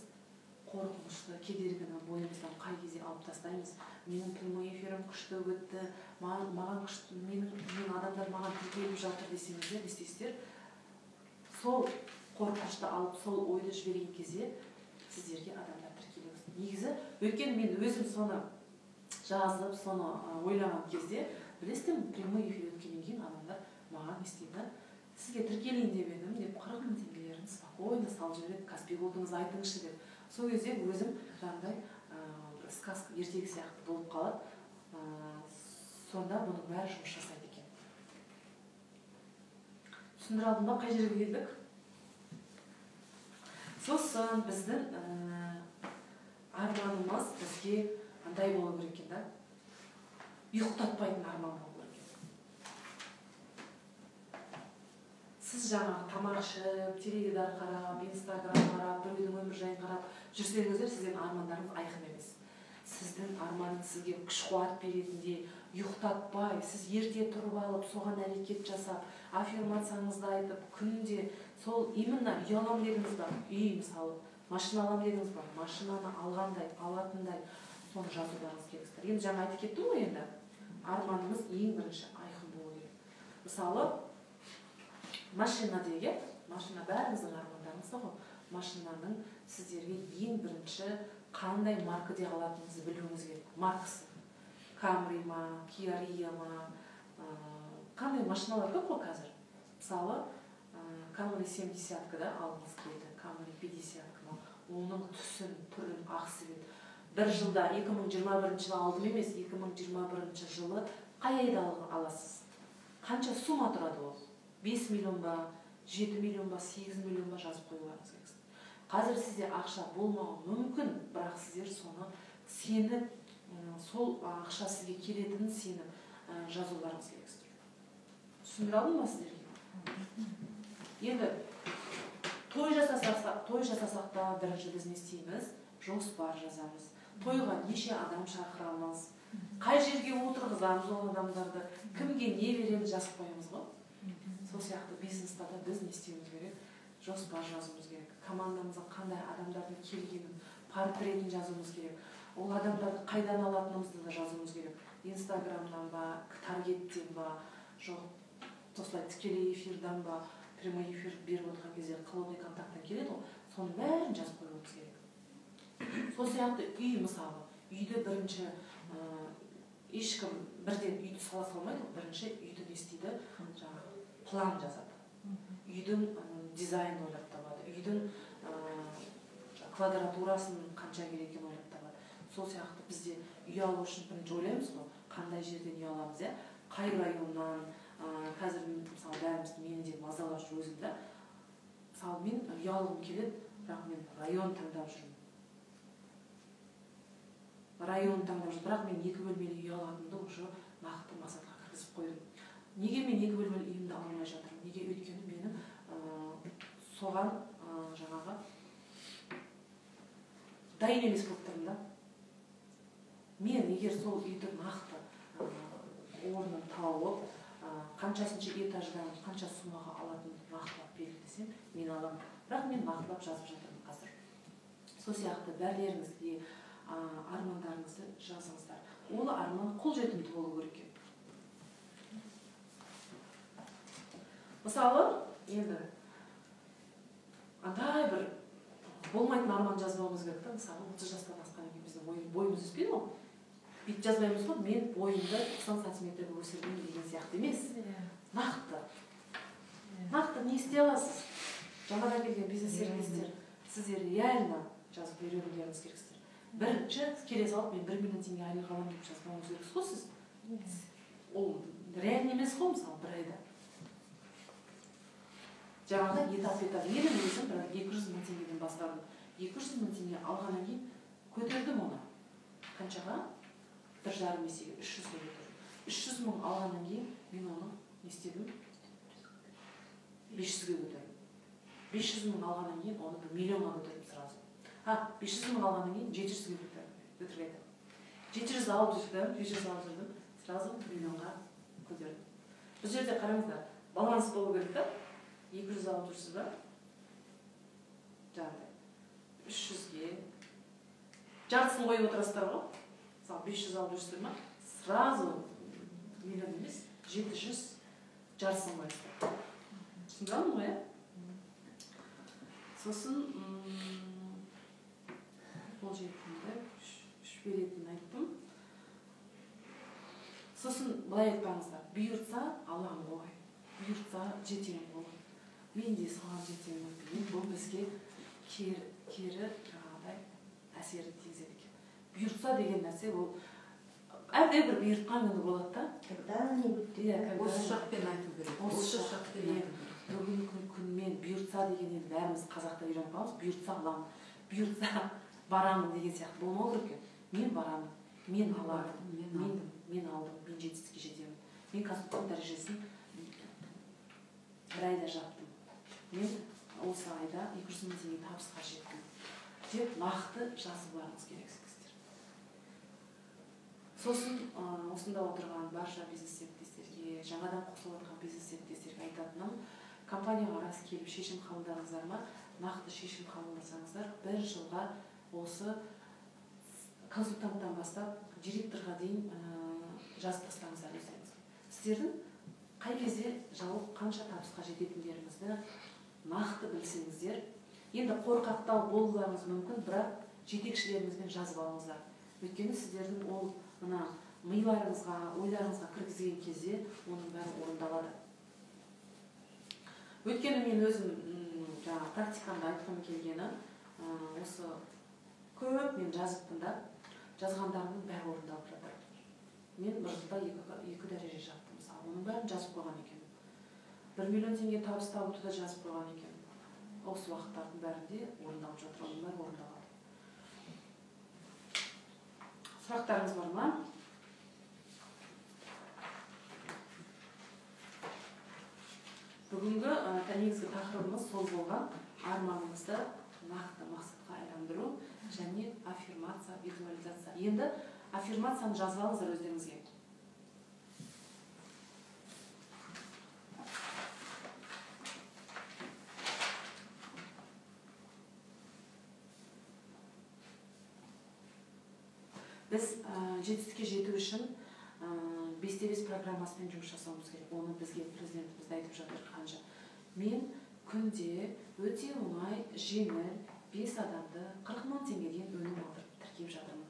қорқынышты, кедергіні бойымыздан қай кезде алып тастаймыз. Менің прямой эфирім күшті өтті, маған күшті, мен адамдар маған тіркеліп жатыр десеңіздер, не істейсіздер? Сол қорқынышты алып, сол ойды жіберген кезде сіздерге адамдар тіркеледі. Негізі, өйткені мен өзім соны жазып, соны ойлаған кезде, білесіздер, прямой эфир өткеннен кейін адамдар маған не істейді? Сізге тіркелейін деп едім деп 40 мың теңгелерін спокойно салып жібереді, Каспий голдыңызды айтыңызшы деп. Сол кезде өзім жаңағыдай сказка ертегі сияқты болып қалады. Сонда бұның бәрі жұмыс жасайды екен. Түсіндіре алдым ба, қай жерге келдік? Сосын біздің арманымыз бізге андай болу керек екен да. Ұйықтатпайтын арман болу керек екен. Сіз жаңағы тамақ ішіп, теледидар қарап, Инстаграм қарап, біреудің өмір жайын қарап жүрсеңіздер, сіздің армандарыңыз айқын емес. Сіздің арманыңыз сізге күш-қуат беретіндей, ұйықтатпай, сіз ерте тұрып алып, соған әрекет жасап, аффирмацияңызды айтып, күнде сол именно үй алам дедіңіз ба, үй мысалы, машина алам дедіңіз ба, машинаны алғандай, алатындай, соны жазударыңыз керексіздер. Енді жаңа айтып кеттім ғой енді, арманыңыз ең бірінші айқын болу керек. Мысалы, машина деген, машина бәріңіздің армандарыңыз ғой, машинаның сіздерге ең бірінші қандай марка де алатыныңызды білуіңіз керек. Маркасы. Камри ма, Kia Rio ма, қандай машиналар көп қой қазір. Мысалы, Camry 70-ді алғыңыз келді, Camry 50-ма, оның түсін, түрін, ақсымен. Бір жылда 2021 жылы алдым емес, 2021 жылы қай айда аласыз? Қанша сума тұрады ол? 5 миллион ба, 7 миллион ба, 8 миллион ба жазып қоюларыңыз керек. Қазір сізде ақша болмауы мүмкін, бірақ сіздер соны сеніп, сол ақша сізге келетінін сеніп жазуларыңыз керек. Түсіндіре алдым ба сіздерге? Енді той жасасақ та бірінші біз не істейміз? Жоспар жазамыз. Тойға неше адам шақырамыз? Қай жерге отырғызамыз ол адамдарды? Кімге не береміз жазып қоямыз ғой? Сол сияқты бизнеста да біз не істеуіміз керек? Жоспар жазуымыз керек. Командамызға қандай адамдардың келгенін, портретін жазуымыз керек. Ол адамдарды қайдан алатынымызды да жазуымыз керек. Инстаграмнан ба, таргеттен ба, жоқ, осылай тікелей эфирдан ба, прямой эфир беріп отырған кезде холодный контакттан келеді ғой, соның бәрін жазып қоюымыз керек. Сол сияқты үй мысалы, үйді бірінші ешкім бірден үйді сала салмайды, бірінші үйді не істейді, жаңағы план жазады. Үйдің дизайнын ойлап табады, үйдің квадратурасын қанша керек екенін ойлап табады. Сол сияқты бізде үй алу үшін бірінші ойлаймыз ғой, қандай жерден үй аламыз, қай районнан, қазір мысалы бәріміз мені де мазалап жүр өзімді. Мысалы мен үй алғым келеді, бірақ мен район таңдап жүрмін. Бірақ мен 2 бөлмелі үй алатынымды уже нақты мақсатқа кіргізіп қойдым. Неге мен 2 бөлмелі үйімді ала алмай жатырмын? Неге? Өйткені менің соған жаңағы дайын емес болып тұрмын да. Мен егер сол үйді нақты орнын тауып, қаншасыншы этаждан қанша сумаға алатынын нақтылап белгілесем, мен аламын. Бірақ мен нақтылап жазып жатырмын қазір. Сол сияқты бәрлеріңізге армандарыңызды жазыңыздар. Ол арман қолжетімді болу керек екен. Мысалы, енді андай бір болмайтын арман жазбауымыз керек та. Мысалы, 30 жастан асқан екен біздің бойымыз өспейді ғой. Бүйтіп жазбаймыз ғой, мен бойымды 90 сантиметрге өсірдім деген сияқты емес. Нақты. Нақты не істей аласыз? Жаңадан келген бизнес серіктестер, сіздер реально жазып үйренуіңіз керексіздер. Бірінші келе салып, мен 1 миллион теңге айлық аламын деп жазбауыңыз керексіз ғой сіз. Ол реально емес қой, мысалы, бір айда. Жаңағы етап-етап менің өзім 200 мың теңгеден бастадым. 200 мың теңге алғаннан кейін көтердім оны. Қаншаға? 1,5 есеге 300-ге көтердім. 300 мың алғаннан кейін мен оны не істедім? 500-ге көтердім. 500 мың алғаннан кейін оны 1 миллионға көтердім сразу. 500 мың алғаннан кейін 700-ге көтердім. 700 алып жүрдім, сразу 1 миллионға көтердім. Бұл жерде қараңыздар, баланс болу керек та. 200 алып жүрсіз ба? Жаңағыдай 300-ге жартысын қойып отырасыздар ғой. Мысалы 500 алып жүрсіздер ма? Сразу миллион емес, 700 жартысын қойасыздар. Түсіндіңіз ғой, сосын қол жетімді үш беретінін айттым. Сосын былай айтпаңыздар, бұйыртса Аллам ғой, бұйыртса жетемін ғой. Мен де соған жетемін ғой. Бұл бізге кері жаңағыдай әсерін тигізеді екен. Бұйыртса деген нәрсе ол әрдайым бір бұйыртқан күні болады да. Осы шақпен айту керек. Осы шақпен айту керек. Бүгінгі күнмен бұйыртса деген енді бәріміз қазақта үйреніп қаламыз. Бұйыртса аламын, бұйыртса барамын деген сияқты болмау керек екен. Мен барамын, мен аламын, мен алдым, мен жетістікке жетемін. Мен консультант дәрежесін бір айда жаптым. Мен осы айда 200 мың теңге табысқа жеттім деп нақты жазуларыңыз керексіздер. Сосын осында отырған барша бизнес серіктестерге, жаңадан қосылып отырған бизнес серіктестерге айтатыным, компанияға рас келіп шешім қабылдаңыздар ма, нақты шешім қабылдасаңыздар, 1 жылға осы консультанттан бастап директорға дейін жазып тастаңыздар өздеріңізге. Сіздердің қай кезде жауып қанша табысқа жететіндеріңізді нақты білсеңіздер, енді қорқақтау болуларыңыз мүмкін, бірақ жетекшілеріңізбен жазып алыңыздар. Өйткені сіздердің ол миларыңызға, ойларыңызға кіргізген кезде оның бәрі орындалады. Өйткені мен өзім практикамда айтқым келгені, осы көп мен жазыппын да, жазғандарымның бәрі орындалып жатыр. Мен бір жылда 2 дәреже жаптым, мысалы, оның бәрін жазып қойған екен. 1 миллион теңге табыс табуды да жазып қойған екен. Осы уақыттардың бәрінде орындалып жатыр, оның бәрі орындалады. Сұрақтарыңыз бар ма? Бүгінгі негізгі тақырыбымыз сол болған, арманыңызды нақты мақсатқа айналдыру және аффирмация, визуализация. Енді аффирмацияны жазып алыңыздар өздеріңізге. Біз жетістікке жету үшін 5-5 программасымен жұмыс жасауымыз керек. Оны бізге президентіміз айтып жатыр қанша. Мен күнде өте оңай, жеңіл 5 адамды 40 мың теңгеден өнім алдырып тіркеп жатырмын.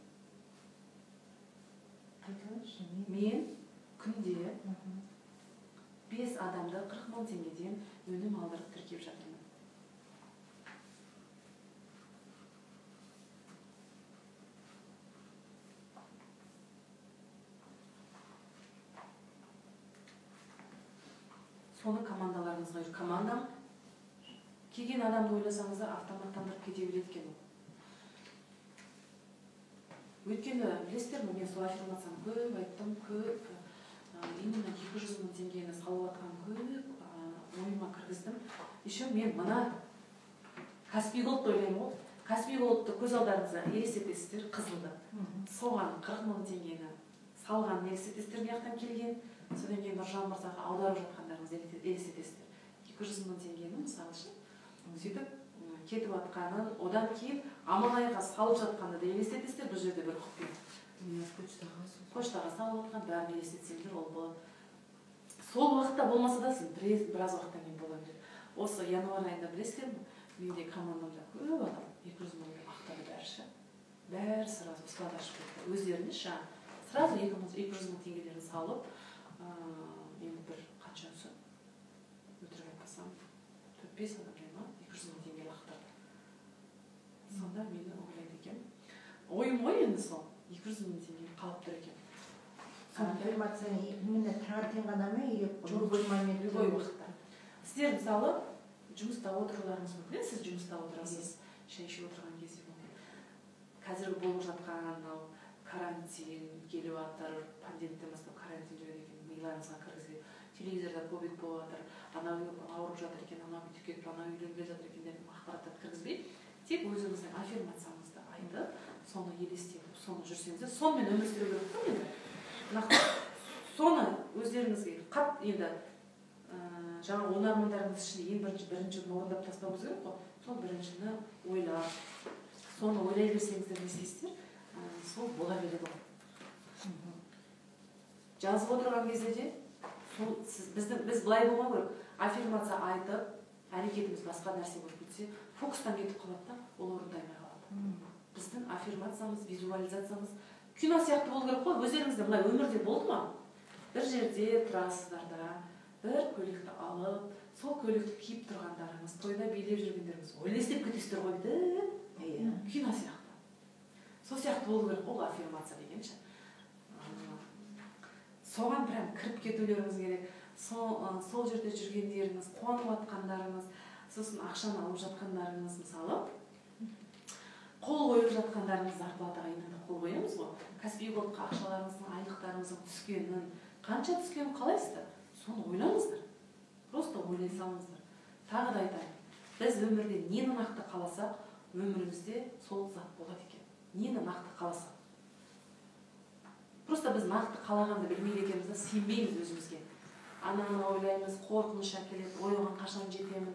Мен күнде 5 адамды 40 мың теңгеден өнім алдырып тіркеп жатырмын. Соны командаларыңызға үйір. Командам келген адамды ойласаңыздар автоматтандырып кете біледі екен. Өйткені білесіздер ме, мен сол аффирмацияны көп айттым, көп именно 200 мың теңгені салып атқан көп ойыма кіргіздім. Еще мен мына Каспий Голд ойлаймын ғой. Каспий Голдты көз алдарыңызға елестетесіздер, қызылды. Соған 40 мың теңгені салған елестетесіздер жақтан келген, содан кейін Нұржан мырзаға аударып жатқандарыңызды елестетесіздер. 200 мың теңгені мысалы үшін сөйтіп кетіп жатқанын, одан кейін Аманайға салып жатқанды да елестетесіздер. Бұл жерде бір құпия. Поштаға салып жатқан бәрін елестетсеңдер ол болады. Сол уақытта болмаса да сіз біраз уақыттан кейін бола береді. Осы январь айында білесіздер ме? Менде командамда көп адам 200 мыңды ақтады бәрі. Бәрі сразу склад ашып кетті. Өздеріне сразу 200 мың теңгелерін салып, енді бір қаншасы өтірік айтпасам 4-5 адам ма 200 мың теңге ақтады. Сонда мені ойлайды екен. Ойым ғой енді сол 200 мың теңге қалып тұр екен. Аффирмация именно таңертең ғана ма или любой момент? Любой уақытта. Сіздер мысалы жұмыста отыруларыңыз мүмкін. Сіз жұмыста отырасыз, шай ішіп отырған кезде мүмкін. Қазіргі болып жатқан карантин келіп жатыр, пандемиядан бастап карантин жүреді екен, миларыңызға кіргізбей, телевизорда ковид болып жатыр, анау ауырып жатыр екен, анау бүйтіп кетіп, анау үйленбей жатыр екен деп ақпараттарды кіргізбей, тек өзіңіздің аффирмацияңызды айтып, соны елестетіп, соны жүрсеңіздер, сонымен өмір сүру керек қой енді. Соны өздеріңізге енді жаңа 10 армандарыңыз ішінде ең біріншіні орындап тастауыңыз керек қой. Сол біріншіні ойлап, соны ойлай берсеңіздер не істейсіздер, сол бола береді ғой. Жазып отырған кезде де біз былай болмау керек. Аффирмация айтып, әрекетіміз басқа нәрсе болып кетсе, фокустан кетіп қалады да, ол орындаймай қалады. Біздің аффирмациямыз, визуализациямыз кино сияқты болу керек қой. Өздеріңізде былай өмірде болды ма? Бір жерде тұрасыздар да, бір көйлекті алып, сол көйлекті киіп тұрғандарыңыз, тойда билеп жүргендеріңіз ойлестеп кетесіздер ғой дейді. Кино сияқты. Сол сияқты болу керек қой аффирмация дегенше. Соған прям кіріп кетулеріңіз керек. Сол жерде жүргендеріңіз, қуанып жатқандарыңыз, сосын ақшаны алып жатқандарыңыз, мысалы, қол қойып жатқандарыңыз, зарплата айында қол қоямыз ғой. Кәсіби кодқа ақшаларыңыздың, айлықтарыңыздың түскенін, қанша түскенін қалайсыздар? Соны ойлаңыздар. Просто ойлай салыңыздар. Тағы да айтайын. Біз өмірде нені нақты қаласақ, өмірімізде сол зат болады екен. Нені нақты қаласақ. Просто біз нақты қалағанды білмейді екенбіз де сенбейміз өзімізге. Ананы ойлаймыз, қорқыныш әкеледі, оған қашан жетемін,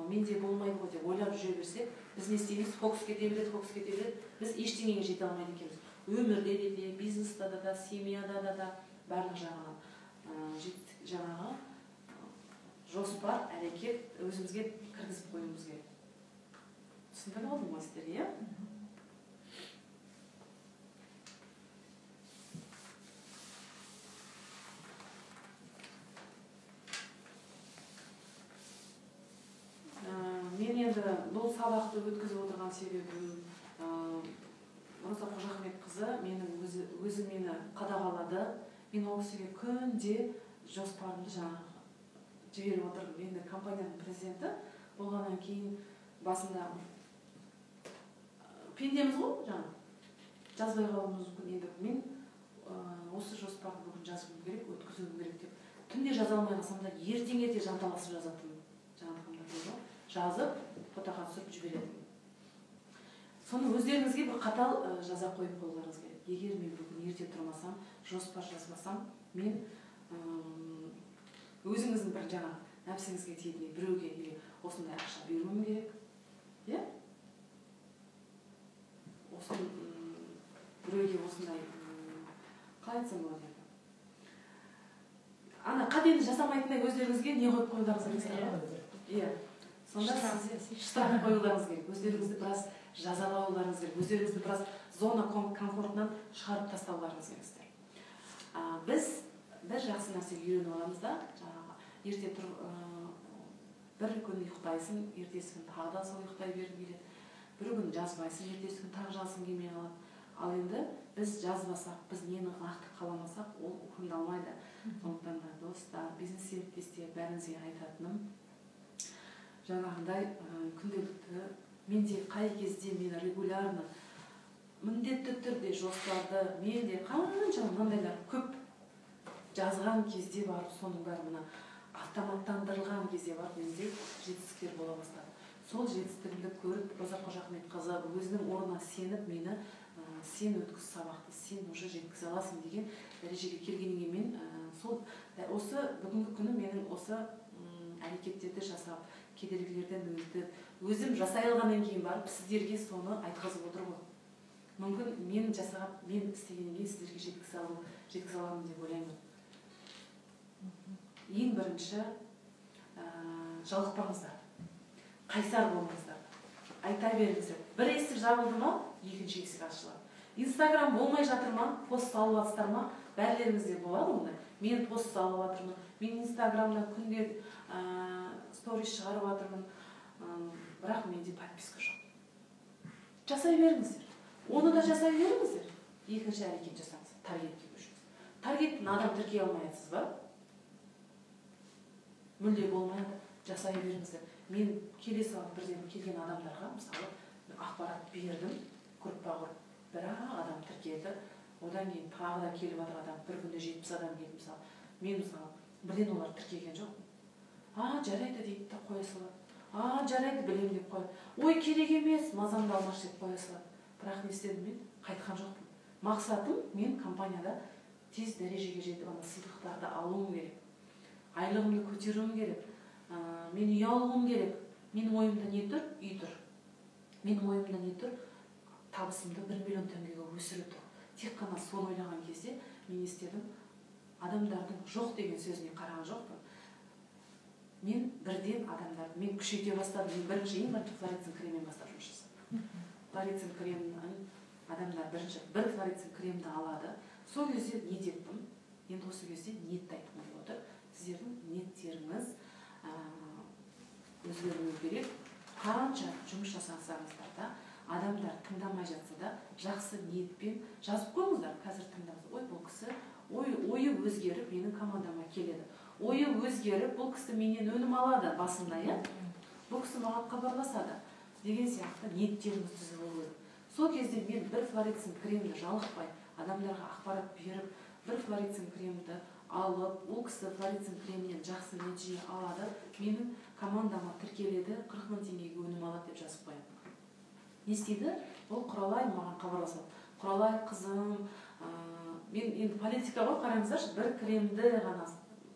менде болмайды ғой деп ойлап жүре берсек, біз не істейміз? Фокус кете береді, біз ештеңеге жете алмайды екенбіз. Өмірде де, бизнеста да, семьяда да, барлық жаңағы жоспар, әрекет өзімізге кіргізіп қоюымыз керек. Түсіндіріп алдым ғой сіздерге, иә? Мен енді бұл сабақты өткізіп отырған себебім Роза Қожахметқызы өзі мені қадағалады. Мен ол кісіге күнде жоспарымды жіберіп отырдым. Енді компанияның президенті болғаннан кейін басында пендеміз ғой, жазбай қалуымыз мүмкін. Енді мен осы жоспарды бүгін жазуым керек, өткізуім керек деп түнде жаза алмай қалсам да ертең жанталасып жазатынмын. Жазып, фотоға түсіріп жіберетінмін. Соны өздеріңізге бір қатал жаза қойып қоюларыңыз керек. Егер мен бүгін ерте тұрмасам, жоспар жазбасам, мен өзіңіздің бір жаңа нәпсіңізге тиетіндей біреуге или осындай ақша беруім керек. Иә? Біреуге осындай қалай айтсам болады еді? Ана қатені жасамайтындай өздеріңізге не қойып қоюларыңыз керек? Иә. Сонда сізде штраф қоюларыңыз керек. Өздеріңізді біраз жазалауларыңыз керек. Өздеріңізді біраз зона комфортынан шығарып тастауларыңыз керексіздер. Біз бір жақсы нәрсеге үйреніп аламыз да, ерте тұр, бір күн ұйықтайсың, ертесі күн тағы да сол ұйықтай бергің келеді. Бір күн жазбайсың, ертесі күн тағы жазғың келмей қалады. Ал енді біз жазбасақ, біз нені нақты қаламасақ, ол орындалмайды. Сондықтан да достар, бизнес серіктестер бәріңізге айтатыным, жаңағындай күнделікті менде қай кезде мен регулярно міндетті түрде жоспарды менде қанша мынандайлар көп жазған кезде барып, соның бәрі мына автоматтандырылған кезде барып менде жетістіктер бола бастады. Сол жетістігімді көріп, Роза Қожахметқызы өзінің орнына сеніп мені сен өткіз сабақты, сен уже жеткізе аласың деген дәрежеге келгеннен мен осы бүгінгі күні менің осы әрекеттерді жасап, кедергілерден өзім жасай алғаннан кейін барып сіздерге соны айтқызып отыр ғой. Мүмкін мен істегеннен кейін сіздерге жеткізе аламын деп ойлаймын. Ең бірінші жалықпаңыздар, қайсар болмаңыздар, айта беріңіздер. Бір есік жабылды ма, екінші есік ашылады. Инстаграм болмай жатыр ма, пост салып жатсыздар ма, бәрлеріңізде болады ондай. Мен пост салып жатырмын, мен инстаграмда күнде сторис шығарып жатырмын, бірақ менде подписка жоқ. Жасай беріңіздер. Оны да жасай беріңіздер. Екінші әрекет жасаңыз, таргетке көшіңіз. Таргеттің адам тіркей алмайсыз ба? Мүлде болмайды, жасай беріңіздер. Мен келе салып бірден келген адамдарға мысалы ақпарат бердім, группа-групп, бірақ адам тіркелді. Одан кейін тағы да келіп жатыр адам, бір күнде 70 адам келді мысалы. Мен мысалы бірден олар тіркеген жоқпын. Жарайды дейді да қоя салады. Жарайды білем деп қояды. Ой, керек емес, мазамды алмашы деп қоя салады. Бірақ не істедім мен? Қайтқан жоқпын. Мақсатым мен компанияда тез дәрежеге жетіп, сыйлықтарды алуым керек. Айлығымды көтеруім керек. Мен үй алуым керек. Менің ойымда не тұр? Үй тұр. Менің ойымда не тұр? Табысымды 1 миллион теңгеге өсіру тұр. Тек қана соны ойлаған кезде мен істедім. Адамдардың жоқ деген сөзіне қараған жоқпын. Мен бірден адамдарды, мен күшейте бастадым. Мен бірінші флорицин креммен бастап жұмыс жасадым. Флорицин кремнен адамдар бір флорицин кремді алады. Сол кезде ниет еттім. Енді осы кезде ниетті айтқым келіп отыр. Сіздердің ниеттеріңіз өзгеруі керек. Қанша жұмыс жасаңыздар да, адамдар тыңдамай жатса да, жақсы ниетпен жазып қойыңыздар. Қазір тыңдаңыз. Ой, бұл кісі ойы өзгеріп менің командама келеді. Ойы өзгеріп, бұл кісі менен өнім алады басында, бұл кісі маған хабарласады деген сияқты ниеттеріңіз түзілуі керек. Сол кезде мен бір флорицин кремді жалықпай адамдарға ақпарат беріп, бір флорицин кремді алып, ол кісі флорицин кремінен жақсы нәтиже алады, менің командама тіркеледі, 40 000 теңгеге өнім алады деп жазып қоямын. Не істейді? Ол Құралай маған хабарласады. Құралай қызым, мен енді политика ғой, қараңыздаршы, бір кремді ғана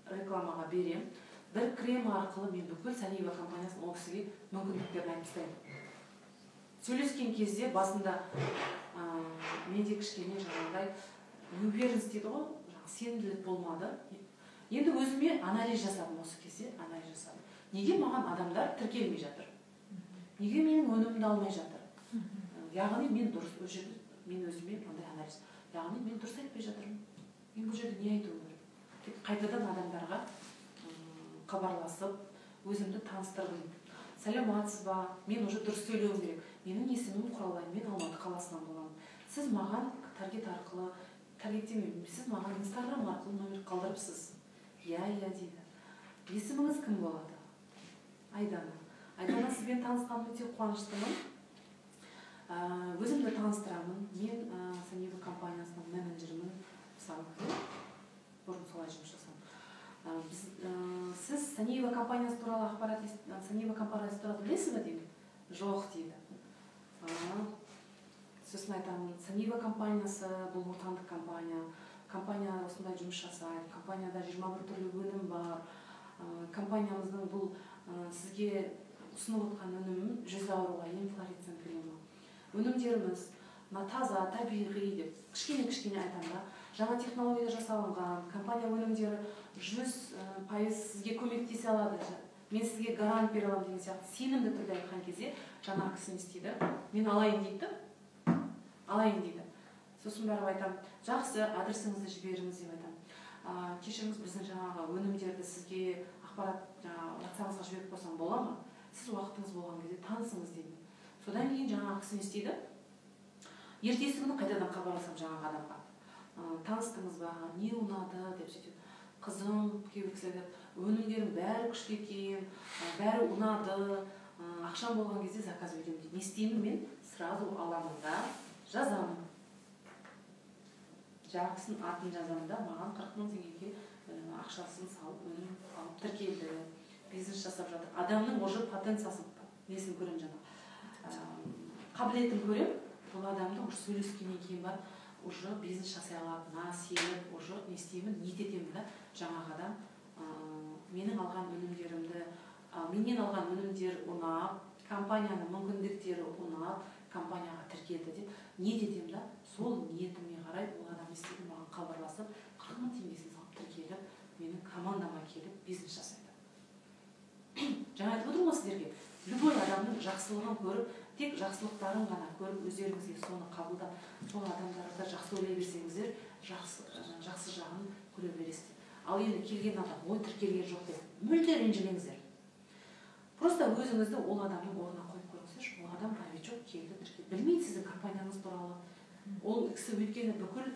рекламаға берем. Бір крем арқылы мен бүкіл Санива компаниясының ол кісіге мүмкіндіктерін айтып тастаймын. Сөйлескен кезде басында менде кішкене жаңағыдай уверенность дейді ғой, сенімділік болмады. Енді өзіме анализ жасадым осы кезде, анализ жасадым. Неге маған адамдар тіркелмей жатыр? Неге менің өнімімді алмай жатыр? Яғни мен дұрыс, мен өзіме андай анализ. Яғни мен дұрыс айтпай жатырмын. Мен бұл жерде не айтуым керек? Қайтадан адамдарға хабарласып, өзімді таныстырдым. Сәлеметсіз ба? Мен уже дұрыс сөйлеуім керек. Менің есімім Құралай, мен Алматы қаласынан боламын. Сіз маған таргет арқылы, таргеттемеймін, сіз маған Инстаграм арқылы номер қалдырыпсыз. Иә дейді. Есіміңіз кім болады? Айдана. Айдана, сізбен танысқаныма өте қуаныштымын. Өзімді таныстырамын. Мен Санива компаниясының менеджерімін. Бұрын солай жұмыс жасадым. Сіз Санива компаниясы туралы білесіз бе дейді? Жоқ дейді. Сосын айтамын, Санива компаниясы бұл отандық компания. Компания осындай жұмыс жасайды. Компанияда 21 түрлі өнім бар. Компаниямыздың бұл сізге ұсынып отқан өнімін жүз ауруға ем флорицин кремі. Өнімдеріміз таза, табиғи деп кішкене айтамын да. Жаңа технология жасалынған, компания өнімдері 100% сізге көмектесе алады. Мен сізге гарант бере аламын деген сияқты сенімді түрде айтқан кезде жаңағы кісі не істейді? Мен алайын дейді. Сосын барып айтамын, жақсы, адресіңізді жіберіңіз деп айтамын. Кешіріңіз, біздің жаңағы өнімдерді сізге ақпарат WhatsApp-ыңызға жіберіп қойсам бола ма? Сіз уақытыңыз болған кезде танысыңыз деймін. Содан кейін жаңағы кісі не істейді? Ертесі күні қайтадан хабарласам жаңағы адамға. Таныстыңыз ба? Не ұнады деп сөйтеді. Қызым, кейбір кісілер өнімдерің бәрі күшті екен, бәрі ұнады, ақшам болған кезде заказ беремін дейді. Не істеймін мен? Сразу аламын да жазамын. Жақсын атын жазамын да, маған 40 000 теңгеге ақшасын салып, өнім алып тіркелді, бизнес жасап жатыр. Адамның уже потенциясын, несін көрем жаңа. Қабілетін көрем, бұл адамды уже сөйлескеннен кейін барып уже бизнес жасай алатынына сеніп уже не істеймін, ниет етемін да, жаңағы адам менен алған өнімдер ұнап, компанияның мүмкіндіктері ұнап, компанияға тіркелді деп ниет етемін да, сол ниетіме қарай ол адам не істейді, маған хабарласып 40 000 теңгесін салып тіркеліп, менің командама келіп бизнес жасайды. Жаңа айтып отырмын ғой сіздерге, любой адамның жақсылығын көріп, тек жақсылықтарын ғана көріп, өздеріңізге соны қабылдап, сол адамдарға жақсы ойлай берсеңіздер, жақсы жағын көре бересіздер. Ал енді келген адам ой тіркелген жоқ деп мүлде ренжімеңіздер. Просто өзіңізді ол адамның орнына қойып көріңіздерші. Ол адам новичок келді, тіркелді. Білмейді сіздің компанияңыз туралы. Ол кісі өйткені бүкіл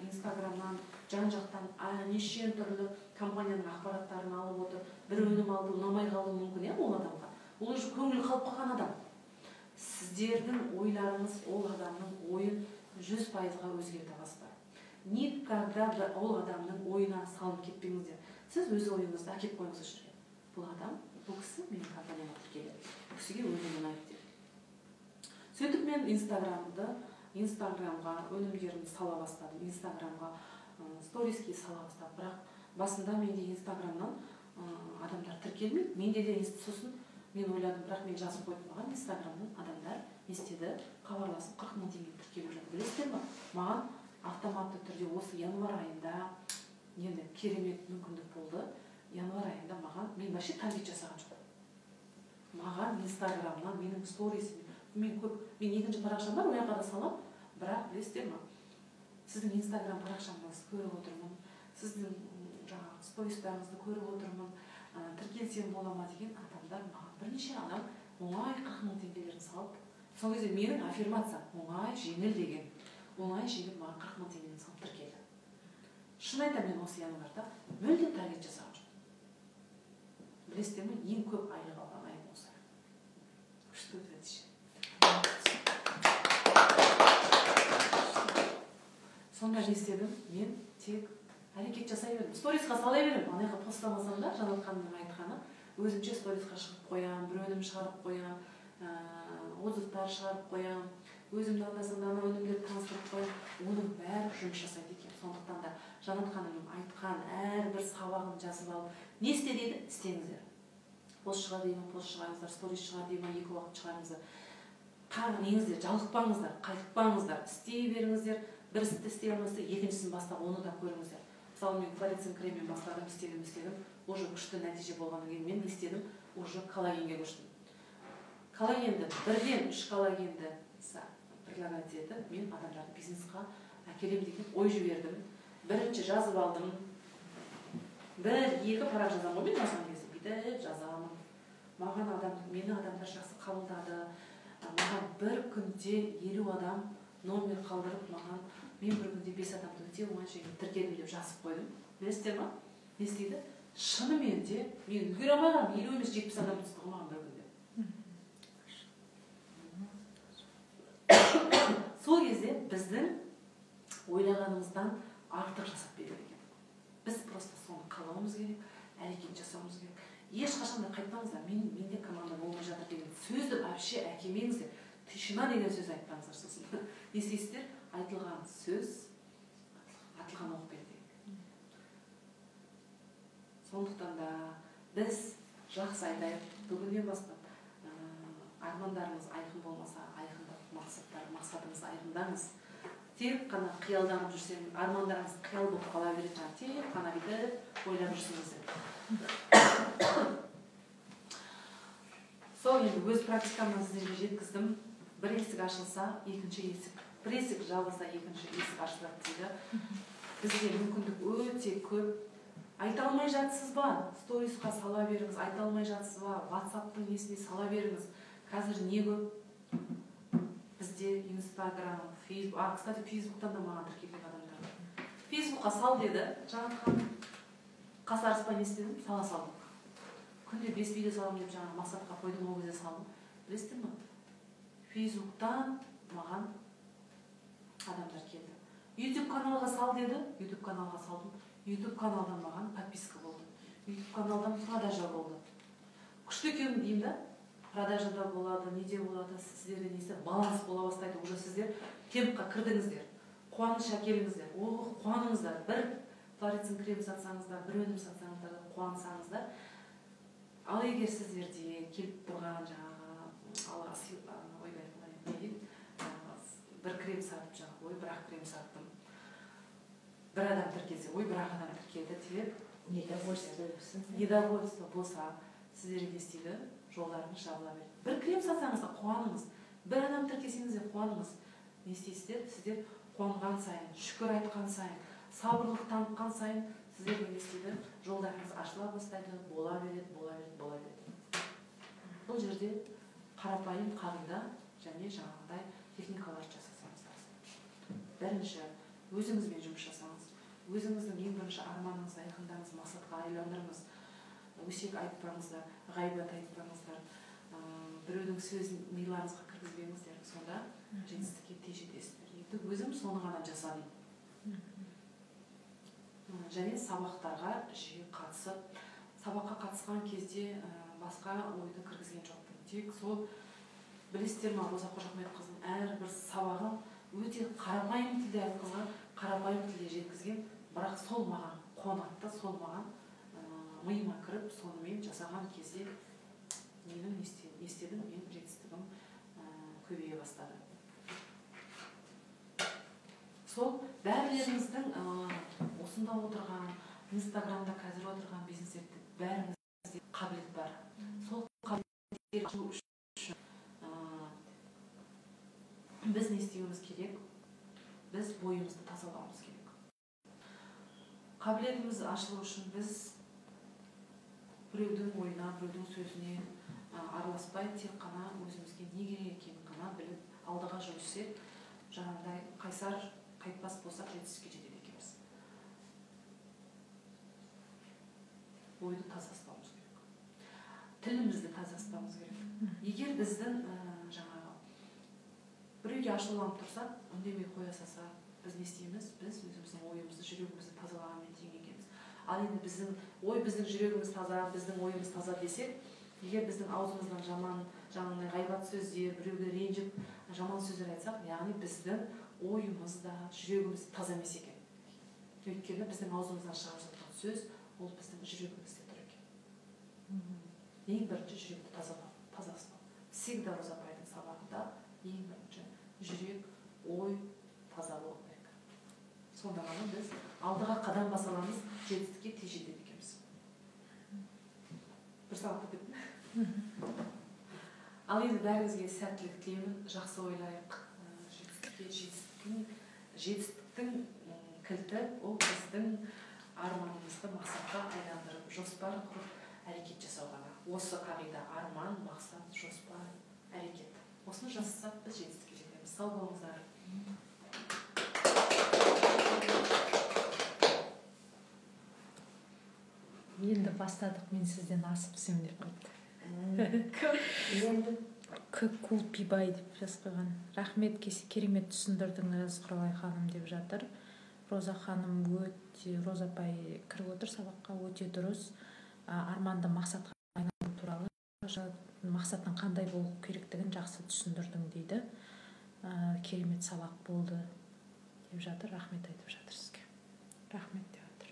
инстаграмнан, жан-жақтан неше түрлі компанияның ақпараттарын алып отыр. Бір өнім алды, ұнамай қалуы мүмкін, ол адамға. Ол уже көңілі қалып қалған адам. Сіздердің ойларыңыз ол адамның ойын 100%-ға өзгерте бастайды. Никогда ол адамның ойына салынып кетпеңіздер. Сіз өз ойыңызды әкеп қойыңыз жүрген. Бұл адам, бұл кісі менің компанияма тіркеледі. Бұл кісіге өнім ұнайды деп. Сөйтіп мен инстаграмға өнімдерімді сала бастадым. Инстаграмға сториске сала бастадым. Бірақ басында менде инстаграмнан адамдар тіркелмейді. Менде де сосын мен ойладым, бірақ мен жазып қойдым, маған инстаграмнан адамдар не істеді, хабарласып 40 000 теңге тіркеліп жатыр. Білесіздер ме? Маған автоматты түрде осы январь айында енді керемет мүмкіндік болды. Январь айында маған, мен вообще таргет жасаған жоқпын. Маған инстаграмнан менің сторисім, мен екінші парақшам бар, ояққа да салам, бірақ білесіздер ме? Сіздің инстаграм парақшаңызды көріп отырмын, сіздің жаңағы стористарыңызды көріп отырмын, тіркелсем бола ма деген адамдар маған бірнеше адам оңай 40 000 теңгелерін салып, сол кезде менің аффирмациям оңай, жеңіл деген. Оңай жеңіл маған 40 000 теңгені салып тіркелді. Шын айтамын, мен осы январьда мүлде таргет жасаған жоқпын. Білесіздер ме, ең көп айлық алған айым осы. Күшті өтеді ше. Сонда не істедім? Мен тек әрекет жасай бердім. Сторисқа салай бердім. Анайға постамасам да, Жанатханның айтқаны, өзімше сторисқа шығып қоям, бір өнім шығарып қоям, отзывтар шығарып қоям, өзімді анда-санда өнімдерді таныстырып қоям. Оның бәрі жұмыс жасайды екен. Сондықтан да Жанатханым айтқан әрбір сабағын жазып алып, не істе дейді? Істеңіздер. Пост шығар деймін, пост шығарыңыздар, сторис шығар деймін, 2 уақыт шығарыңыздар. Неңіздер, жалықпаңыздар, қайтпаңыздар, істей беріңіздер. Бір істі істей алмасақ, екіншісін бастап, оны да көріңіздер. Мысалы, мен флорецин креммен бастадым, істедім. Уже күшті нәтиже болғаннан кейін мен не істедім? Уже коллагенге көштім. Коллагенді, 1-ден 3 коллагенді предлагать етіп, мен адамдарды бизнесқа әкелем деген ой жібердім. Бірінші жазып алдым. 1-2 парақ жазамын ғой, мен жазған кезде бүйтіп жазамын. Мені адамдар жақсы қабылдады. Маған бір күнде 50 адам номер қалдырып, мен бір күнде 5 адамды өте оңай жеңіл тіркедім деп жазып қойдым. Білесіздер ме? Не істейді? Шынымен де мен үлгере алмаған 50 емес 70 адам тұстығы маған бір күнде. Сол кезде біздің ойлағанымыздан артық жасап береді екен. Біз просто соны қалауымыз керек, әрекет жасауымыз керек. Ешқашан да қайтпаңыздар, менде команда болмай жатыр деген сөзді вообще әкелмеңіздер. Тишина деген сөз айтпаңыздар сосын. Не істейсіздер? Айтылған сөз, атылған оқ береді. Сондықтан да біз жақсы айтайық, бүгіннен бастап армандарыңыз айқын болмаса, айқындап мақсатыңыз айқындаңыз. Тек қана қиялданып жүрсеңіз, армандарыңыз қиял болып қала береді, тек қана бүйтіп ойлап жүрсеңіздер. Сол енді өз практикамнан сіздерге жеткіздім. Бір есік ашылса, екінші есік. Бір есік жабылса, екінші есік ашылады дейді. Бізде мүмкіндік өте көп. Айта алмай жатсыз ба? Сторисқа сала беріңіз. Айта алмай жатсыз ба? WhatsApp-тың несіне сала беріңіз. Қазір не көп? Бізде Instagram, Facebook, кстати, Facebook'тан да маған тіркелген адамдар. Facebook'қа сал деді, Жанатхан қасарыспай не істедім? Сала салдым. Күнде 5 видео салам деп жаңа мақсатқа қойдым, ол кезде салдым. Білесіздер ме? Facebook'тан маған адамдар келді. YouTube каналға сал деді, YouTube каналға салдым. YouTube каналдан маған подписка болды. YouTube каналдан продажа болды. Күшті екенін деймін да, продажада болады, неде болады, сіздерде несі баланс бола бастайды. Уже сіздер темпқа кірдіңіздер, қуаныш әкеліңіздер, қуаныңыздар. Бір флорицин крем сатсаңыздар, бір өнім сатсаңыздар, қуансаңыздар. Ал егер сіздерде келіп тұрған бір крем сатып, бір ақ крем саттым, бір адам тіркелсе, бір ақ адам тіркелді деп, недовольство болса, сіздерге не істейді? Жолдарыңыз жабыла береді. Бір крем сатсаңыз қуаныңыз, бір адам тіркесеңіз де қуаныңыз. Не істейсіздер? Сіздер қуанған сайын, шүкір айтқан сайын, сабырлық танытқан сайын сіздерге не істейді? Жолдарыңыз ашыла бастайды, бола береді. Бұл жерде қарапайым қағида және жаңағындай техникалар жасасаңыздар. Бірінші, өзіңізбен жұмыс жасаңыз. Өзіңіздің ең бірінші арманыңызды айқындаңыз, мақсатқа айландырыңыз. Өсек айтпаңыздар, ғайбат айтпаңыздар, біреудің сөзін миларыңызға кіргізбеңіздер. Сонда жетістікке тез жетесіздер. Енді өзім соны ғана жасадым. Және сабақтарға жиі қатысып, сабаққа қатысқан кезде басқа ойды кіргізген жоқпын. Тек сол, білесіздер ма, Роза Қожахметқызының әрбір сабағы өте қарапайым тілде айтқызған, қарапайым тілде жеткізген, бірақ сол маған қонақта, сол маған миыма кіріп, сонымен жасаған кезде менің не істедім, мен жетістігім көбейе бастады. Сол бәрілеріңіздің осында отырған, Инстаграмда қазір отырған бизнестерде бәріңізде қабілет бар. Сол қабілеттер ашу үшін біз не істеуіміз керек? Біз бойымызды тазалауымыз керек. Қабілетіміз ашылу үшін біз біреудің ойына, біреудің сөзіне араласпай, тек қана өзімізге не керек екенін ғана біліп, алдыға жүрсек, жаңағыдай қайсар, қайтпас болсақ жетістікке жетеді екенбіз. Ойды таза ұстауымыз керек. Тілімізді таза ұстауымыз керек. Егер біздің біреуге ашуланып тұрсақ, үндемей қоя салсақ, біз не істейміз? Біз өзіміздің ойымызды, жүрегімізді тазалағанмен тең екенбіз. Ал енді біздің жүрегіміз таза, біздің ойымыз таза десек, егер біздің аузымыздан жаңағындай ғайбат сөздер, біреуге ренжіп, жаман сөздер айтсақ, яғни біздің ойымыз да, жүрегіміз таза емес екен. Өйткені біздің аузымыздан шығып жатқан сөз, ол біздің жүрегімізде тұр екен. Ең бірінші жүректі таза ұстау. Всегда Роза апайдың сабағында ең бірінші жүрек, ой таза болу керек. Сонда ғана біз алдыға қадам баса аламыз, жетістікке тез жетеді екенбіз. Бір сабақ бітті. Ал енді бәріңізге сәттілік тілеймін, жақсы ойлайық. Жетістіктің кілті ол біздің арманымызды мақсатқа айландырып, жоспар құрып, әрекет жасау ғана. Осы қағида: арман, мақсат, жоспар, әрекет. Осыны жасасақ, біз жетістікке жетеміз. Сау болыңыздар. Енді бастадық, мен сізден асып түсем деп қойды. Кулпибай деп жазып қойған. Рахмет, керемет түсіндірдіңіз Құралай ханым деп жатыр. Роза ханым Роза апай кіріп отыр сабаққа, өте дұрыс. Арманды мақсатқа айналдыру туралы, мақсаттың қандай болу керектігін жақсы түсіндірдің дейді. Керемет сабақ болды деп жатыр. Рахмет айтып жатыр сізге. Рахмет деп жатыр.